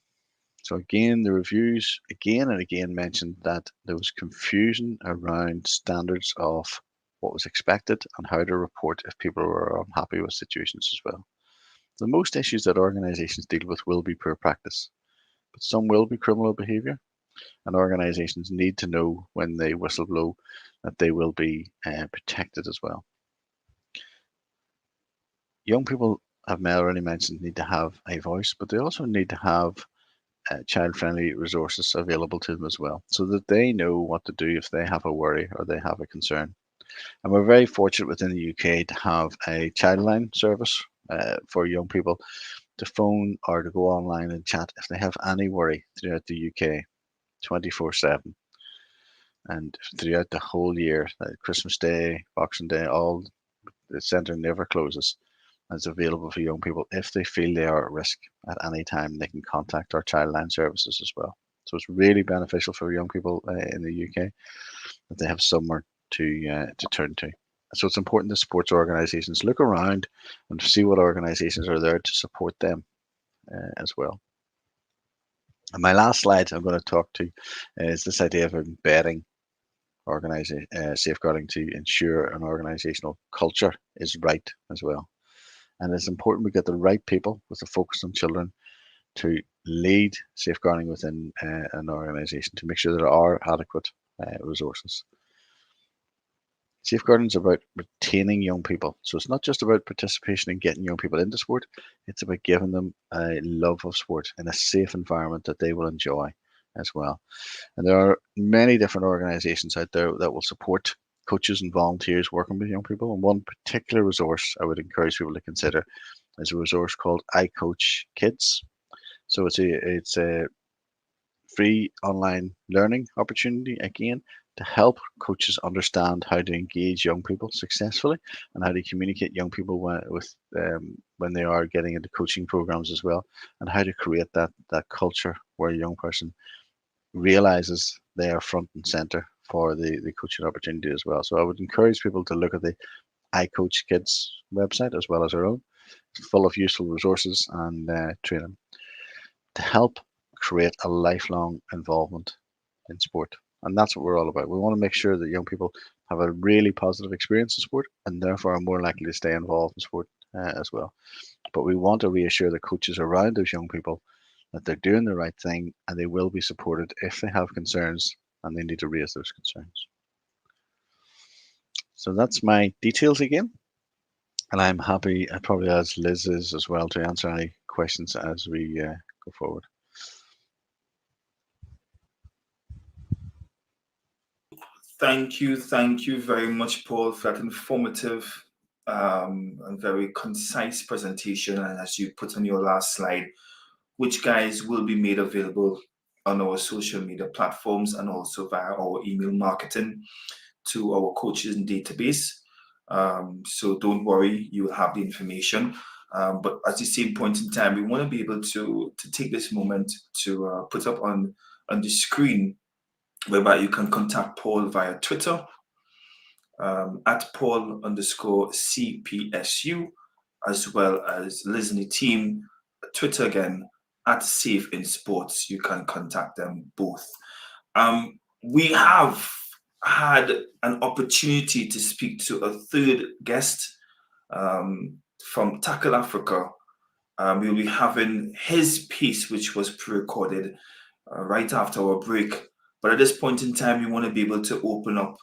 So again, the reviews again and again mentioned that there was confusion around standards of what was expected and how to report if people were unhappy with situations as well. The most issues that organizations deal with will be poor practice, but some will be criminal behavior, and organizations need to know when they whistleblow that they will be protected as well. Young people, have already mentioned, need to have a voice, but they also need to have child-friendly resources available to them as well, so that they know what to do if they have a worry or they have a concern. And we're very fortunate within the UK to have a childline service for young people to phone or to go online and chat if they have any worry throughout the UK, 24/7. And throughout the whole year, Christmas Day, Boxing Day, all the centre never closes. It's available for young people. If they feel they are at risk at any time, they can contact our childline services as well. So it's really beneficial for young people in the UK that they have somewhere to turn to. So it's important that sports organisations look around and see what organisations are there to support them as well. And my last slide I'm going to talk to is this idea of embedding safeguarding to ensure an organisational culture is right as well. And it's important we get the right people with a focus on children to lead safeguarding within an organisation to make sure there are adequate resources. Safeguarding is about retaining young people. So it's not just about participation and getting young people into sport. It's about giving them a love of sport in a safe environment that they will enjoy as well. And there are many different organisations out there that will support coaches and volunteers working with young people. And one particular resource I would encourage people to consider is a resource called iCoach Kids. So it's a free online learning opportunity again to help coaches understand how to engage young people successfully and how to communicate young people when they are getting into coaching programs as well, and how to create that culture where a young person realizes they are front and center for the coaching opportunity as well. So I would encourage people to look at the iCoach Kids website as well as our own. It's full of useful resources and training to help create a lifelong involvement in sport. And that's what we're all about. We want to make sure that young people have a really positive experience in sport and therefore are more likely to stay involved in sport as well. But we want to reassure the coaches around those young people that they're doing the right thing and they will be supported if they have concerns and they need to raise those concerns. So that's my details again. And I'm happy, probably as Liz is as well, to answer any questions as we go forward. Thank you very much, Paul, for that informative and very concise presentation. And as you put on your last slide, which guys will be made available on our social media platforms and also via our email marketing to our coaches and database. So don't worry, you will have the information. But at the same point in time, we want to be able to take this moment to put up on the screen, whereby you can contact Paul via Twitter at Paul_CPSU, as well as Liz and the team, Twitter again, at Safe in Sports. You can contact them both. We have had an opportunity to speak to a third guest from TackleAfrica. We'll be having his piece, which was pre-recorded right after our break. But at this point in time, we want to be able to open up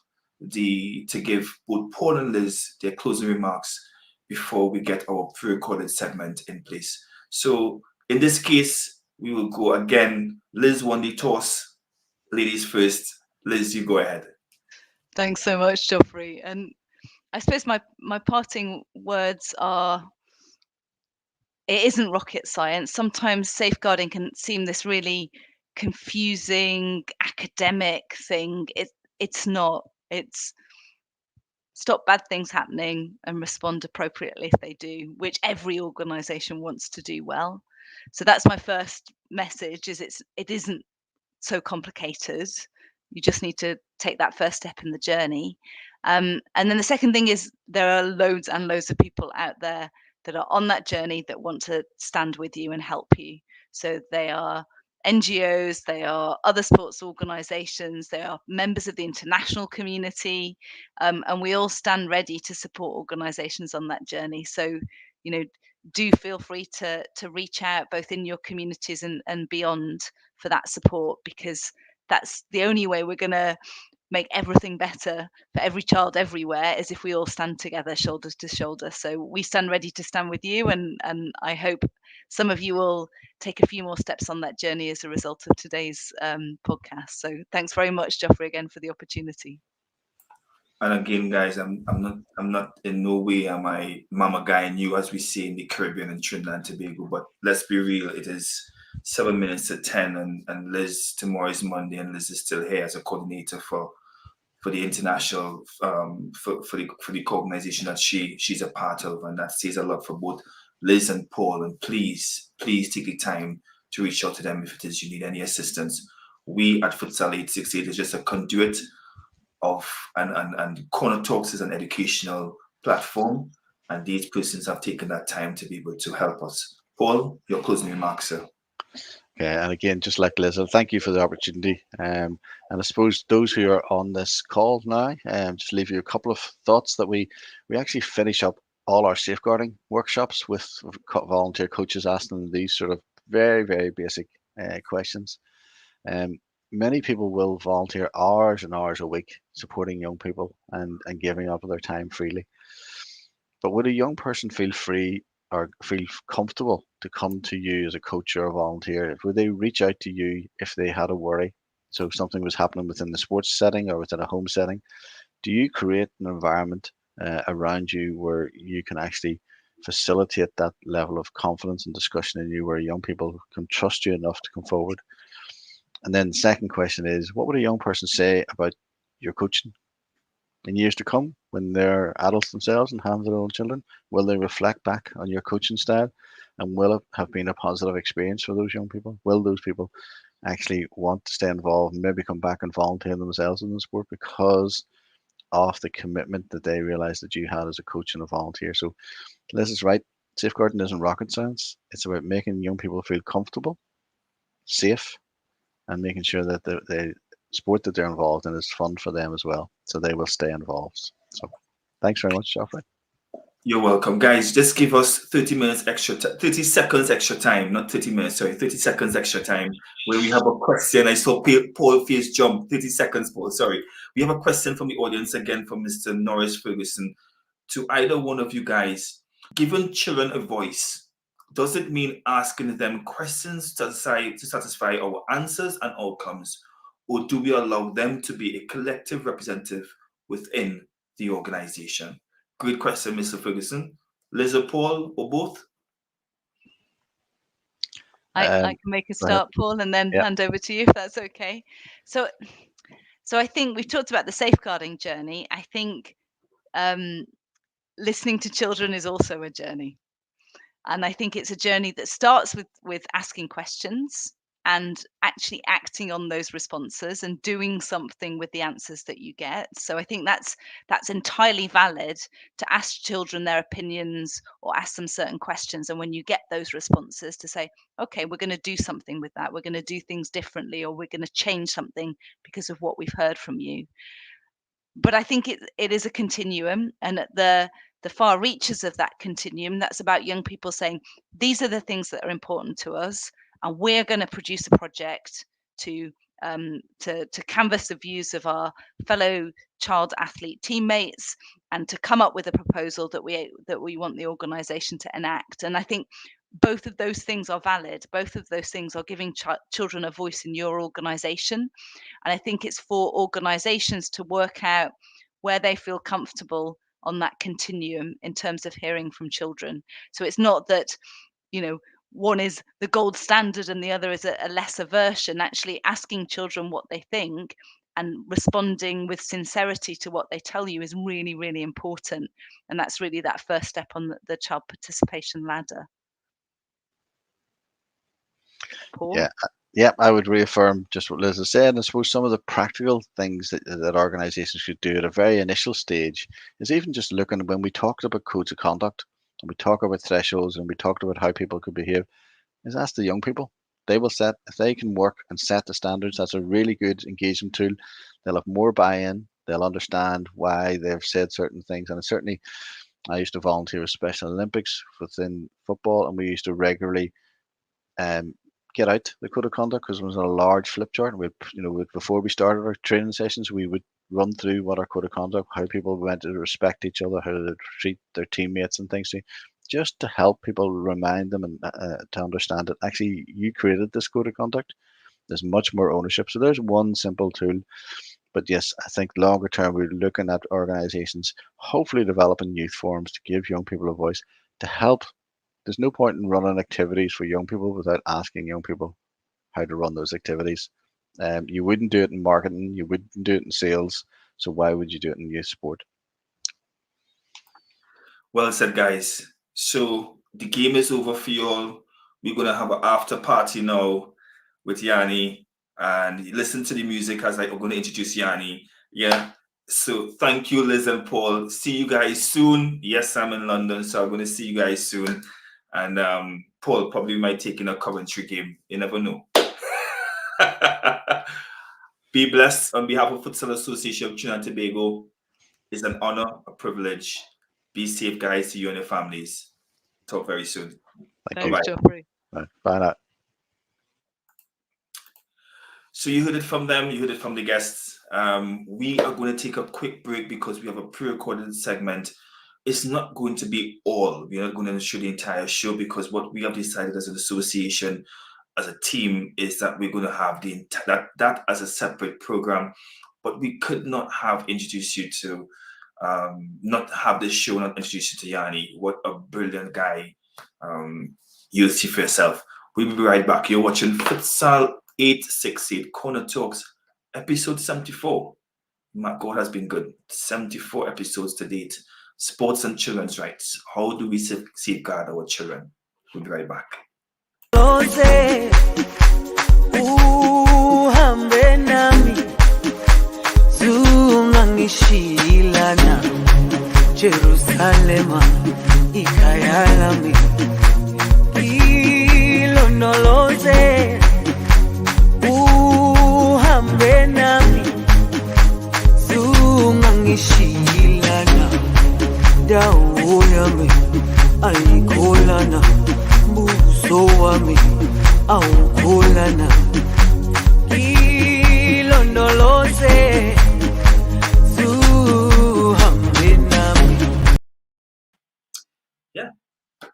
to give both Paul and Liz their closing remarks before we get our pre-recorded segment in place. So in this case, we will go again. Liz won the toss. Ladies first. Liz, you go ahead. Thanks so much, Geoffrey. And I suppose my parting words are, it isn't rocket science. Sometimes safeguarding can seem this really confusing academic thing. It's not. It's stop bad things happening and respond appropriately if they do, which every organisation wants to do well. So that's my first message: is it isn't so complicated. You just need to take that first step in the journey. And then the second thing is, there are loads and loads of people out there that are on that journey that want to stand with you and help you. So they are NGOs, they are other sports organisations, they are members of the international community, and we all stand ready to support organisations on that journey. So, do feel free to reach out both in your communities and beyond for that support, because that's the only way we're going to make everything better for every child everywhere, is if we all stand together, shoulder to shoulder. So we stand ready to stand with you, and I hope some of you will take a few more steps on that journey as a result of today's podcast. So thanks very much, Geoffrey, again for the opportunity. And again, guys, I'm not in no way am I mama guy and you, as we say in the Caribbean and Trinidad and Tobago. But let's be real, it is 7 minutes to 10, and Liz, tomorrow is Monday, and Liz is still here as a coordinator for the international for the organization that she's a part of, and that says a lot for both Liz and Paul. And please take the time to reach out to them if it is you need any assistance. We at Futsal868 is just a conduit of and Corner Talks is an educational platform, and these persons have taken that time to be able to help us. Paul, your closing remarks, sir. Okay, and again, just like Liz, thank you for the opportunity. And I suppose those who are on this call now, just leave you a couple of thoughts that we actually finish up all our safeguarding workshops with volunteer coaches asking them these sort of very, very basic questions. Many people will volunteer hours and hours a week supporting young people and giving up their time freely. But would a young person feel free or feel comfortable to come to you as a coach or a volunteer? Would they reach out to you if they had a worry? So if something was happening within the sports setting or within a home setting, do you create an environment around you where you can actually facilitate that level of confidence and discussion in you, where young people can trust you enough to come forward? And then the second question is, what would a young person say about your coaching in years to come when they're adults themselves and have their own children? Will they reflect back on your coaching style, and will it have been a positive experience for those young people? Will those people actually want to stay involved and maybe come back and volunteer themselves in the sport because of the commitment that they realized that you had as a coach and a volunteer? So Liz is right. Safeguarding isn't rocket science. It's about making young people feel comfortable, safe, and making sure that the sport that they're involved in is fun for them as well, so they will stay involved. So thanks very much, Geoffrey. You're welcome. Guys, just give us 30 seconds extra time, not 30 minutes, sorry, 30 seconds extra time, where we have a question. I saw Paul face jump. 30 seconds, Paul, sorry. We have a question from the audience again from Mr. Norris Ferguson. To either one of you guys, giving children a voice, does it mean asking them questions to satisfy our answers and outcomes? or do we allow them to be a collective representative within the organization? Great question, Mr. Ferguson. Liz or Paul, or both? I can make a start, Paul, and then hand over to you if that's okay. So I think we've talked about the safeguarding journey. I think listening to children is also a journey. And I think it's a journey that starts with asking questions and actually acting on those responses and doing something with the answers that you get. So I think that's entirely valid to ask children their opinions or ask them certain questions. And when you get those responses, to say, okay, we're going to do something with that. We're going to do things differently, or we're going to change something because of what we've heard from you. But I think it is a continuum, and at the far reaches of that continuum, that's about young people saying, these are the things that are important to us, and we're going to produce a project to canvass the views of our fellow child athlete teammates, and to come up with a proposal that we want the organisation to enact. And I think both of those things are valid. Both of those things are giving children a voice in your organisation. And I think it's for organisations to work out where they feel comfortable on that continuum in terms of hearing from children. So it's not that, one is the gold standard and the other is a lesser version. Actually asking children what they think and responding with sincerity to what they tell you is really, really important. And that's really that first step on the child participation ladder. Paul? Yeah, I would reaffirm just what Liz has said. And I suppose some of the practical things that organisations should do at a very initial stage is even just looking, when we talked about codes of conduct and we talk about thresholds and we talked about how people could behave, is ask the young people. They will set, if they can work and set the standards, that's a really good engagement tool. They'll have more buy-in. They'll understand why they've said certain things. And certainly, I used to volunteer with Special Olympics within football, and we used to regularly get out the code of conduct, because it was on a large flip chart. Before we started our training sessions, we would run through what our code of conduct, how people went to respect each other, how to treat their teammates and things, just to help people, remind them and to understand that actually you created this code of conduct. There's much more ownership. So there's one simple tool. But yes, I think longer term, we're looking at organisations hopefully developing youth forums to give young people a voice, to help. There's no point in running activities for young people without asking young people how to run those activities. You wouldn't do it in marketing, you wouldn't do it in sales, so why would you do it in youth sport? Well said, guys. So the game is over for you all. We're going to have an after party now with Yianny, and listen to the music as I'm going to introduce Yianny. Yeah. So thank you, Liz and Paul. See you guys soon. Yes, I'm in London, so I'm going to see you guys soon. And Paul probably might take in a Coventry game. You never know. Be blessed. On behalf of Futsal Association of Trinidad and Tobago, it's an honor, a privilege. Be safe, guys, to you and your families. Talk very soon. Thanks, Geoffrey. Bye now. So you heard it from them, you heard it from the guests. We are going to take a quick break because we have a pre-recorded segment. It's not going to be all. We're not going to show the entire show, because what we have decided as an association, as a team, is that we're going to have that as a separate program. But we could not have introduced you to, not have this show, not introduce you to Yianny. What a brilliant guy. You'll see for yourself. We'll be right back. You're watching Futsal868 Corner Talks, episode 74. My God has been good. 74 episodes to date. Sports and children's rights. How do we safeguard our children? We'll be right back. Jerusalema ikayalami ilonoloze uhambe nami zungangishilana dawo yami ayikholana buso wami awukholana ilondoloze.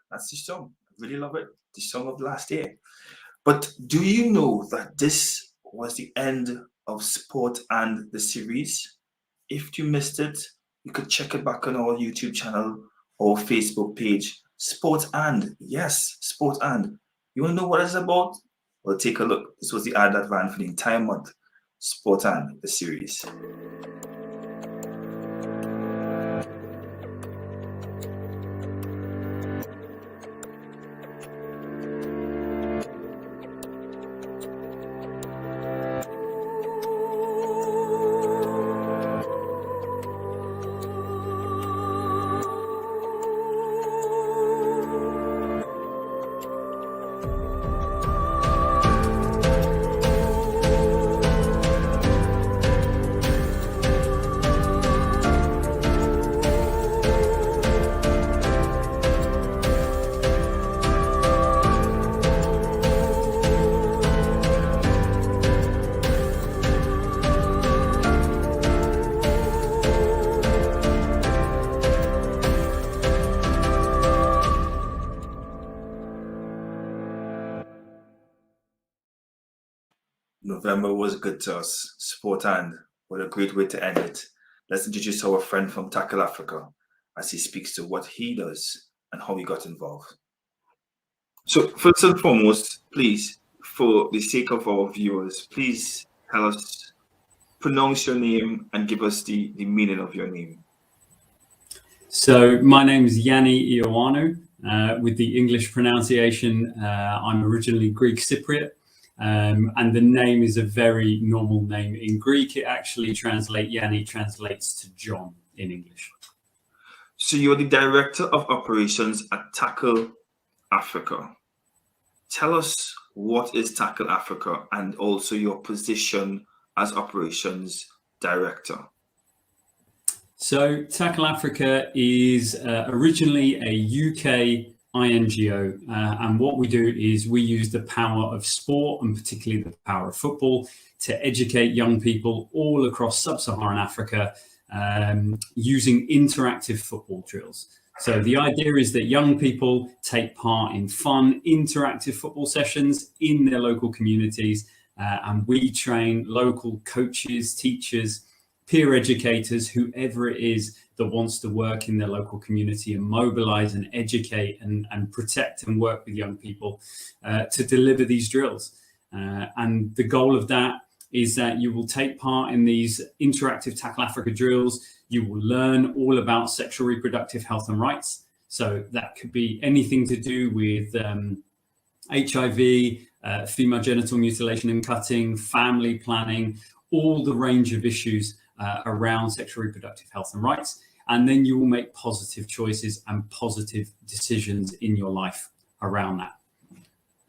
That's the song. I really love it. The song of last year. But do you know that this was the end of Sport and the series. If you missed it, you could check it back on our YouTube channel or Facebook page, Sport and. Yes, Sport and. You want to know what it's about? Well, take a look. This was the ad that ran for the entire month, Sport and the series. November was good to us. Sport and. What a great way to end it. Let's introduce our friend from TackleAfrica as he speaks to what he does and how he got involved. So first and foremost, please, for the sake of our viewers, please tell us, pronounce your name and give us the meaning of your name. So my name is Yianny Ioannou. With the English pronunciation, I'm originally Greek Cypriot. And the name is a very normal name. In Greek, it actually Yianny translates to John in English. So you're the Director of Operations at TackleAfrica. Tell us what is TackleAfrica and also your position as Operations Director. So TackleAfrica is originally a UK INGO, and what we do is we use the power of sport and particularly the power of football to educate young people all across sub-Saharan Africa using interactive football drills. So the idea is that young people take part in fun, interactive football sessions in their local communities, and we train local coaches, teachers, peer educators, whoever it is that wants to work in their local community and mobilize and educate and protect and work with young people to deliver these drills. And the goal of that is that you will take part in these interactive TackleAfrica drills. You will learn all about sexual reproductive health and rights. So that could be anything to do with HIV, female genital mutilation and cutting, family planning, all the range of issues around sexual reproductive health and rights. And then you will make positive choices and positive decisions in your life around that.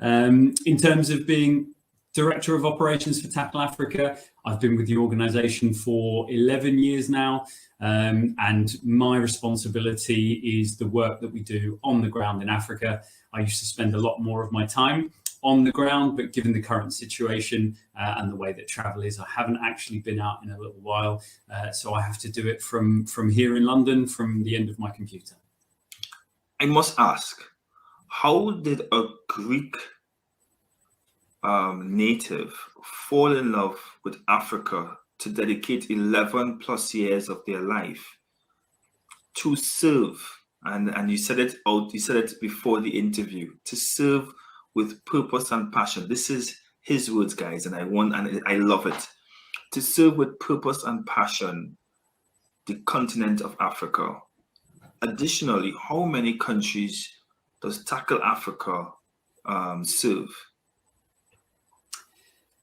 In terms of being Director of Operations for TackleAfrica, I've been with the organization for 11 years now. And my responsibility is the work that we do on the ground in Africa. I used to spend a lot more of my time on the ground, but given the current situation and the way that travel is, I haven't actually been out in a little while. So I have to do it from here in London, from the end of my computer. I must ask, how did a Greek native fall in love with Africa to dedicate 11 plus years of their life to serve? And you said it out, you said it before the interview, to serve with purpose and passion. This is his words, guys, and I love it. To serve with purpose and passion the continent of Africa. Additionally, how many countries does TackleAfrica serve?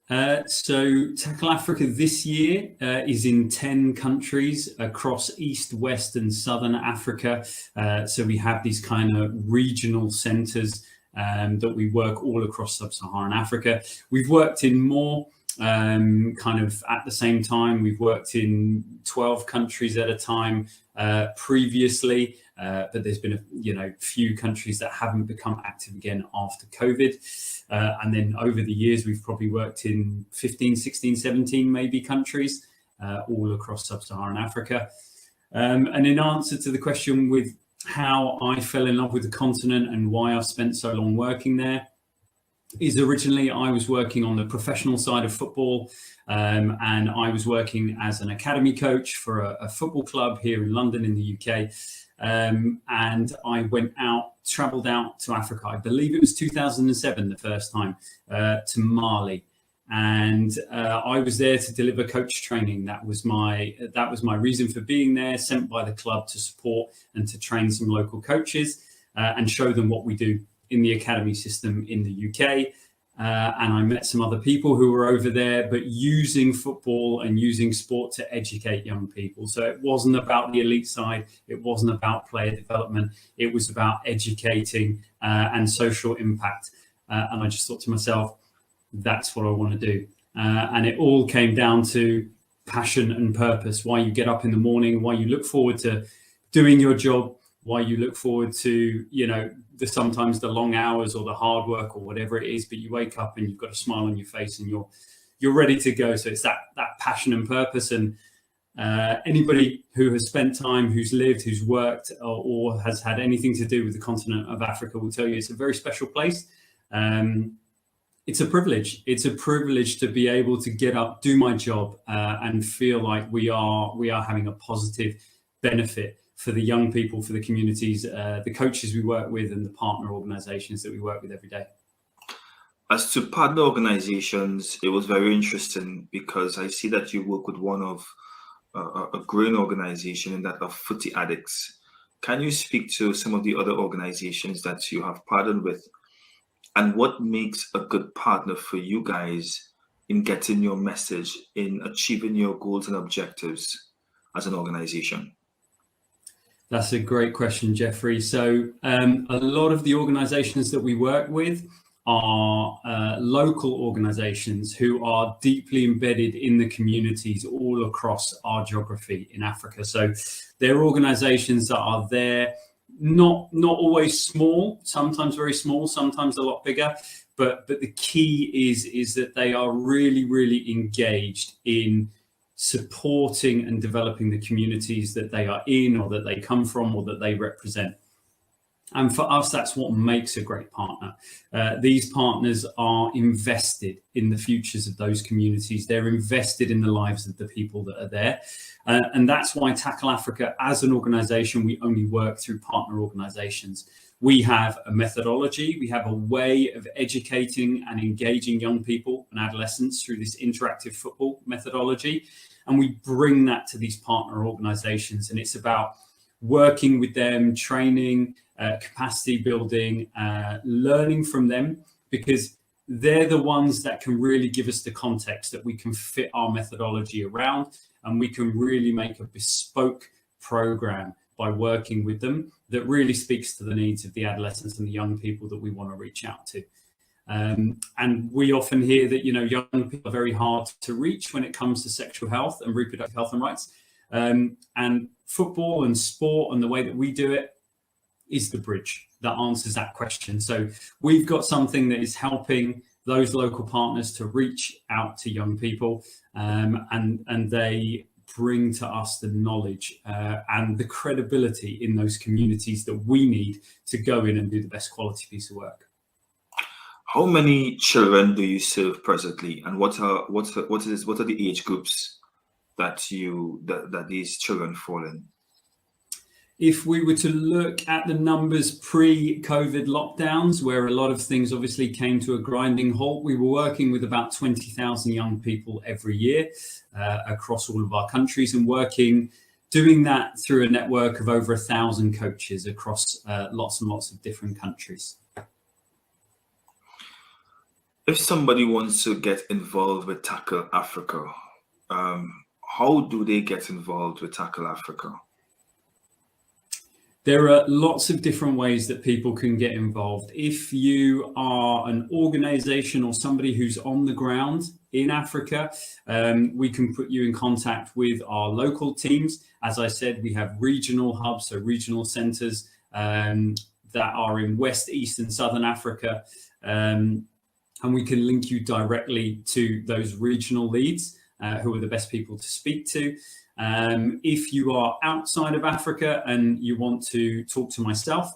So TackleAfrica this year is in 10 countries across East, West and Southern Africa. So we have these kind of regional centres that we work all across sub-Saharan Africa. We've worked in more kind of at the same time. We've worked in 12 countries at a time previously, but there's been a few countries that haven't become active again after COVID. And then over the years, we've probably worked in 15, 16, 17 maybe countries all across sub-Saharan Africa. And in answer to the question with how I fell in love with the continent and why I've spent so long working there, is originally I was working on the professional side of football, and I was working as an academy coach for a football club here in London in the UK. And I travelled out to Africa. I believe it was 2007, the first time, to Mali. And I was there to deliver coach training. That was my reason for being there, sent by the club to support and to train some local coaches and show them what we do in the academy system in the UK. And I met some other people who were over there, but using football and using sport to educate young people. So it wasn't about the elite side. It wasn't about player development. It was about educating and social impact. And I just thought to myself, that's what I want to do. And it all came down to passion and purpose, why you get up in the morning, why you look forward to doing your job, why you look forward to, sometimes the long hours or the hard work or whatever it is, but you wake up and you've got a smile on your face and you're ready to go. So it's that passion and purpose. And anybody who has spent time, who's lived, who's worked, or has had anything to do with the continent of Africa will tell you it's a very special place. It's a privilege. It's a privilege to be able to get up, do my job, and feel like we are having a positive benefit for the young people, for the communities, the coaches we work with, and the partner organisations that we work with every day. As to partner organisations, it was very interesting because I see that you work with one of a growing organisation, and that of Footy Addicts. Can you speak to some of the other organisations that you have partnered with, and what makes a good partner for you guys in getting your message, in achieving your goals and objectives as an organisation? That's a great question, Jeffrey. So a lot of the organisations that we work with are local organisations who are deeply embedded in the communities all across our geography in Africa. So they're organisations that are there, not always small, sometimes very small, sometimes a lot bigger. But the key is that they are really, really engaged in supporting and developing the communities that they are in, or that they come from, or that they represent. And for us, that's what makes a great partner. These partners are invested in the futures of those communities. They're invested in the lives of the people that are there. And that's why TackleAfrica, as an organization, we only work through partner organizations. We have a methodology, we have a way of educating and engaging young people and adolescents through this interactive football methodology. And we bring that to these partner organizations. And it's about working with them, training, capacity building, learning from them, because they're the ones that can really give us the context that we can fit our methodology around, and we can really make a bespoke program by working with them that really speaks to the needs of the adolescents and the young people that we want to reach out to. And we often hear that, young people are very hard to reach when it comes to sexual health and reproductive health and rights. And football and sport and the way that we do it is the bridge that answers that question. So we've got something that is helping those local partners to reach out to young people, and they bring to us the knowledge and the credibility in those communities that we need to go in and do the best quality piece of work. How many children do you serve presently, and what are the age groups that these children fall in? If we were to look at the numbers pre-COVID lockdowns, where a lot of things obviously came to a grinding halt, we were working with about 20,000 young people every year across all of our countries, and doing that through a network of over 1,000 coaches across lots and lots of different countries. If somebody wants to get involved with TackleAfrica, how do they get involved with TackleAfrica? There are lots of different ways that people can get involved. If you are an organization or somebody who's on the ground in Africa, we can put you in contact with our local teams. As I said, we have regional hubs, so regional centers that are in West, East and Southern Africa. And we can link you directly to those regional leads who are the best people to speak to. If you are outside of Africa and you want to talk to myself,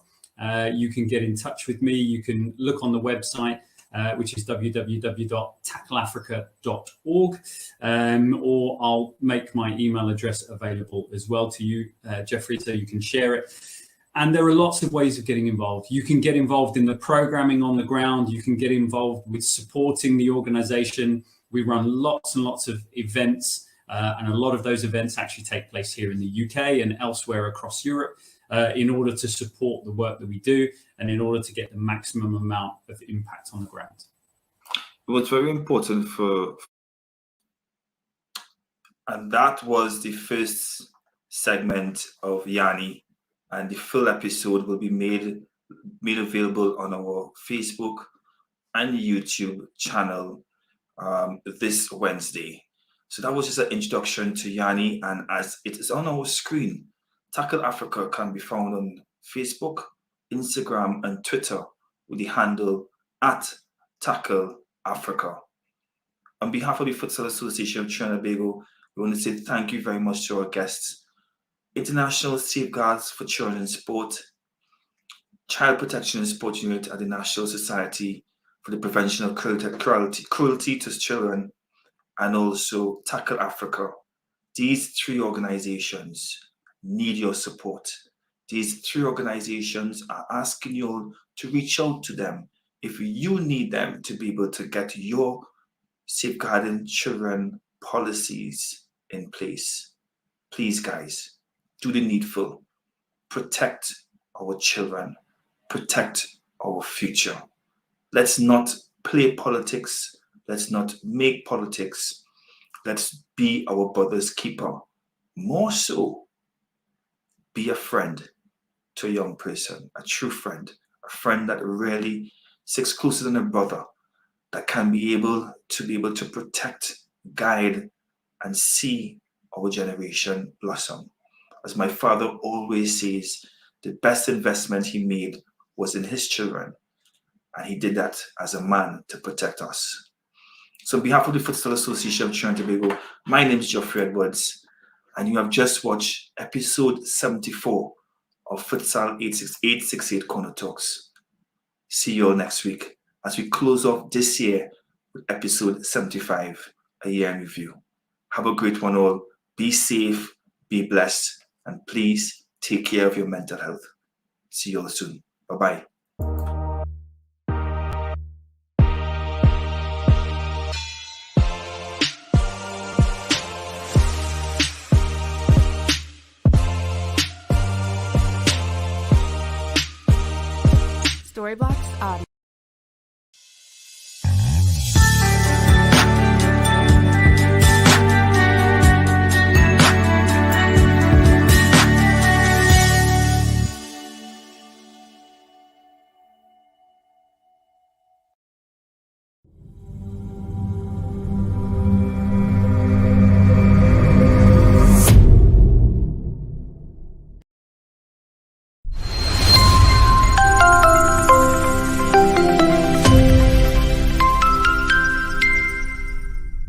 you can get in touch with me. You can look on the website which is www.TackleAfrica.org, or I'll make my email address available as well to you, Jeffrey, so you can share it. And there are lots of ways of getting involved. You can get involved in the programming on the ground. You can get involved with supporting the organization. We run lots and lots of events, and a lot of those events actually take place here in the UK and elsewhere across Europe in order to support the work that we do and in order to get the maximum amount of impact on the ground. What's very important and that was the first segment of Yianny, and the full episode will be made available on our Facebook and YouTube channel this Wednesday. So that was just an introduction to Yianny, and as it is on our screen, Tackle Africa can be found on Facebook, Instagram, and Twitter with the handle @TackleAfrica. On behalf of the Futsal Association of Trinidad and Tobago, we want to say thank you very much to our guests, International Safeguards for Children Sport, Child Protection and Sport Unit at the National Society for the Prevention of Cruelty to Children, and also Tackle Africa. These three organizations need your support. These three organizations are asking you all to reach out to them if you need them to be able to get your safeguarding children policies in place. Please, guys, do the needful. Protect our children. Protect our future. Let's not play politics. Let's not make politics. Let's be our brother's keeper. More so, be a friend to a young person, a true friend, a friend that really sits closer than a brother, that can be able to protect, guide, and see our generation blossom. As my father always says, the best investment he made was in his children, and he did that as a man to protect us. So on behalf of the Futsal Association of Trinidad and Tobago, my name is Geoffrey Edwards, and you have just watched episode 74 of Futsal 868 Corner Talks. See you all next week as we close off this year with episode 75, a year in review. Have a great one all. Be safe, be blessed, and please take care of your mental health. See you all soon. Bye-bye. Storyblocks Audio.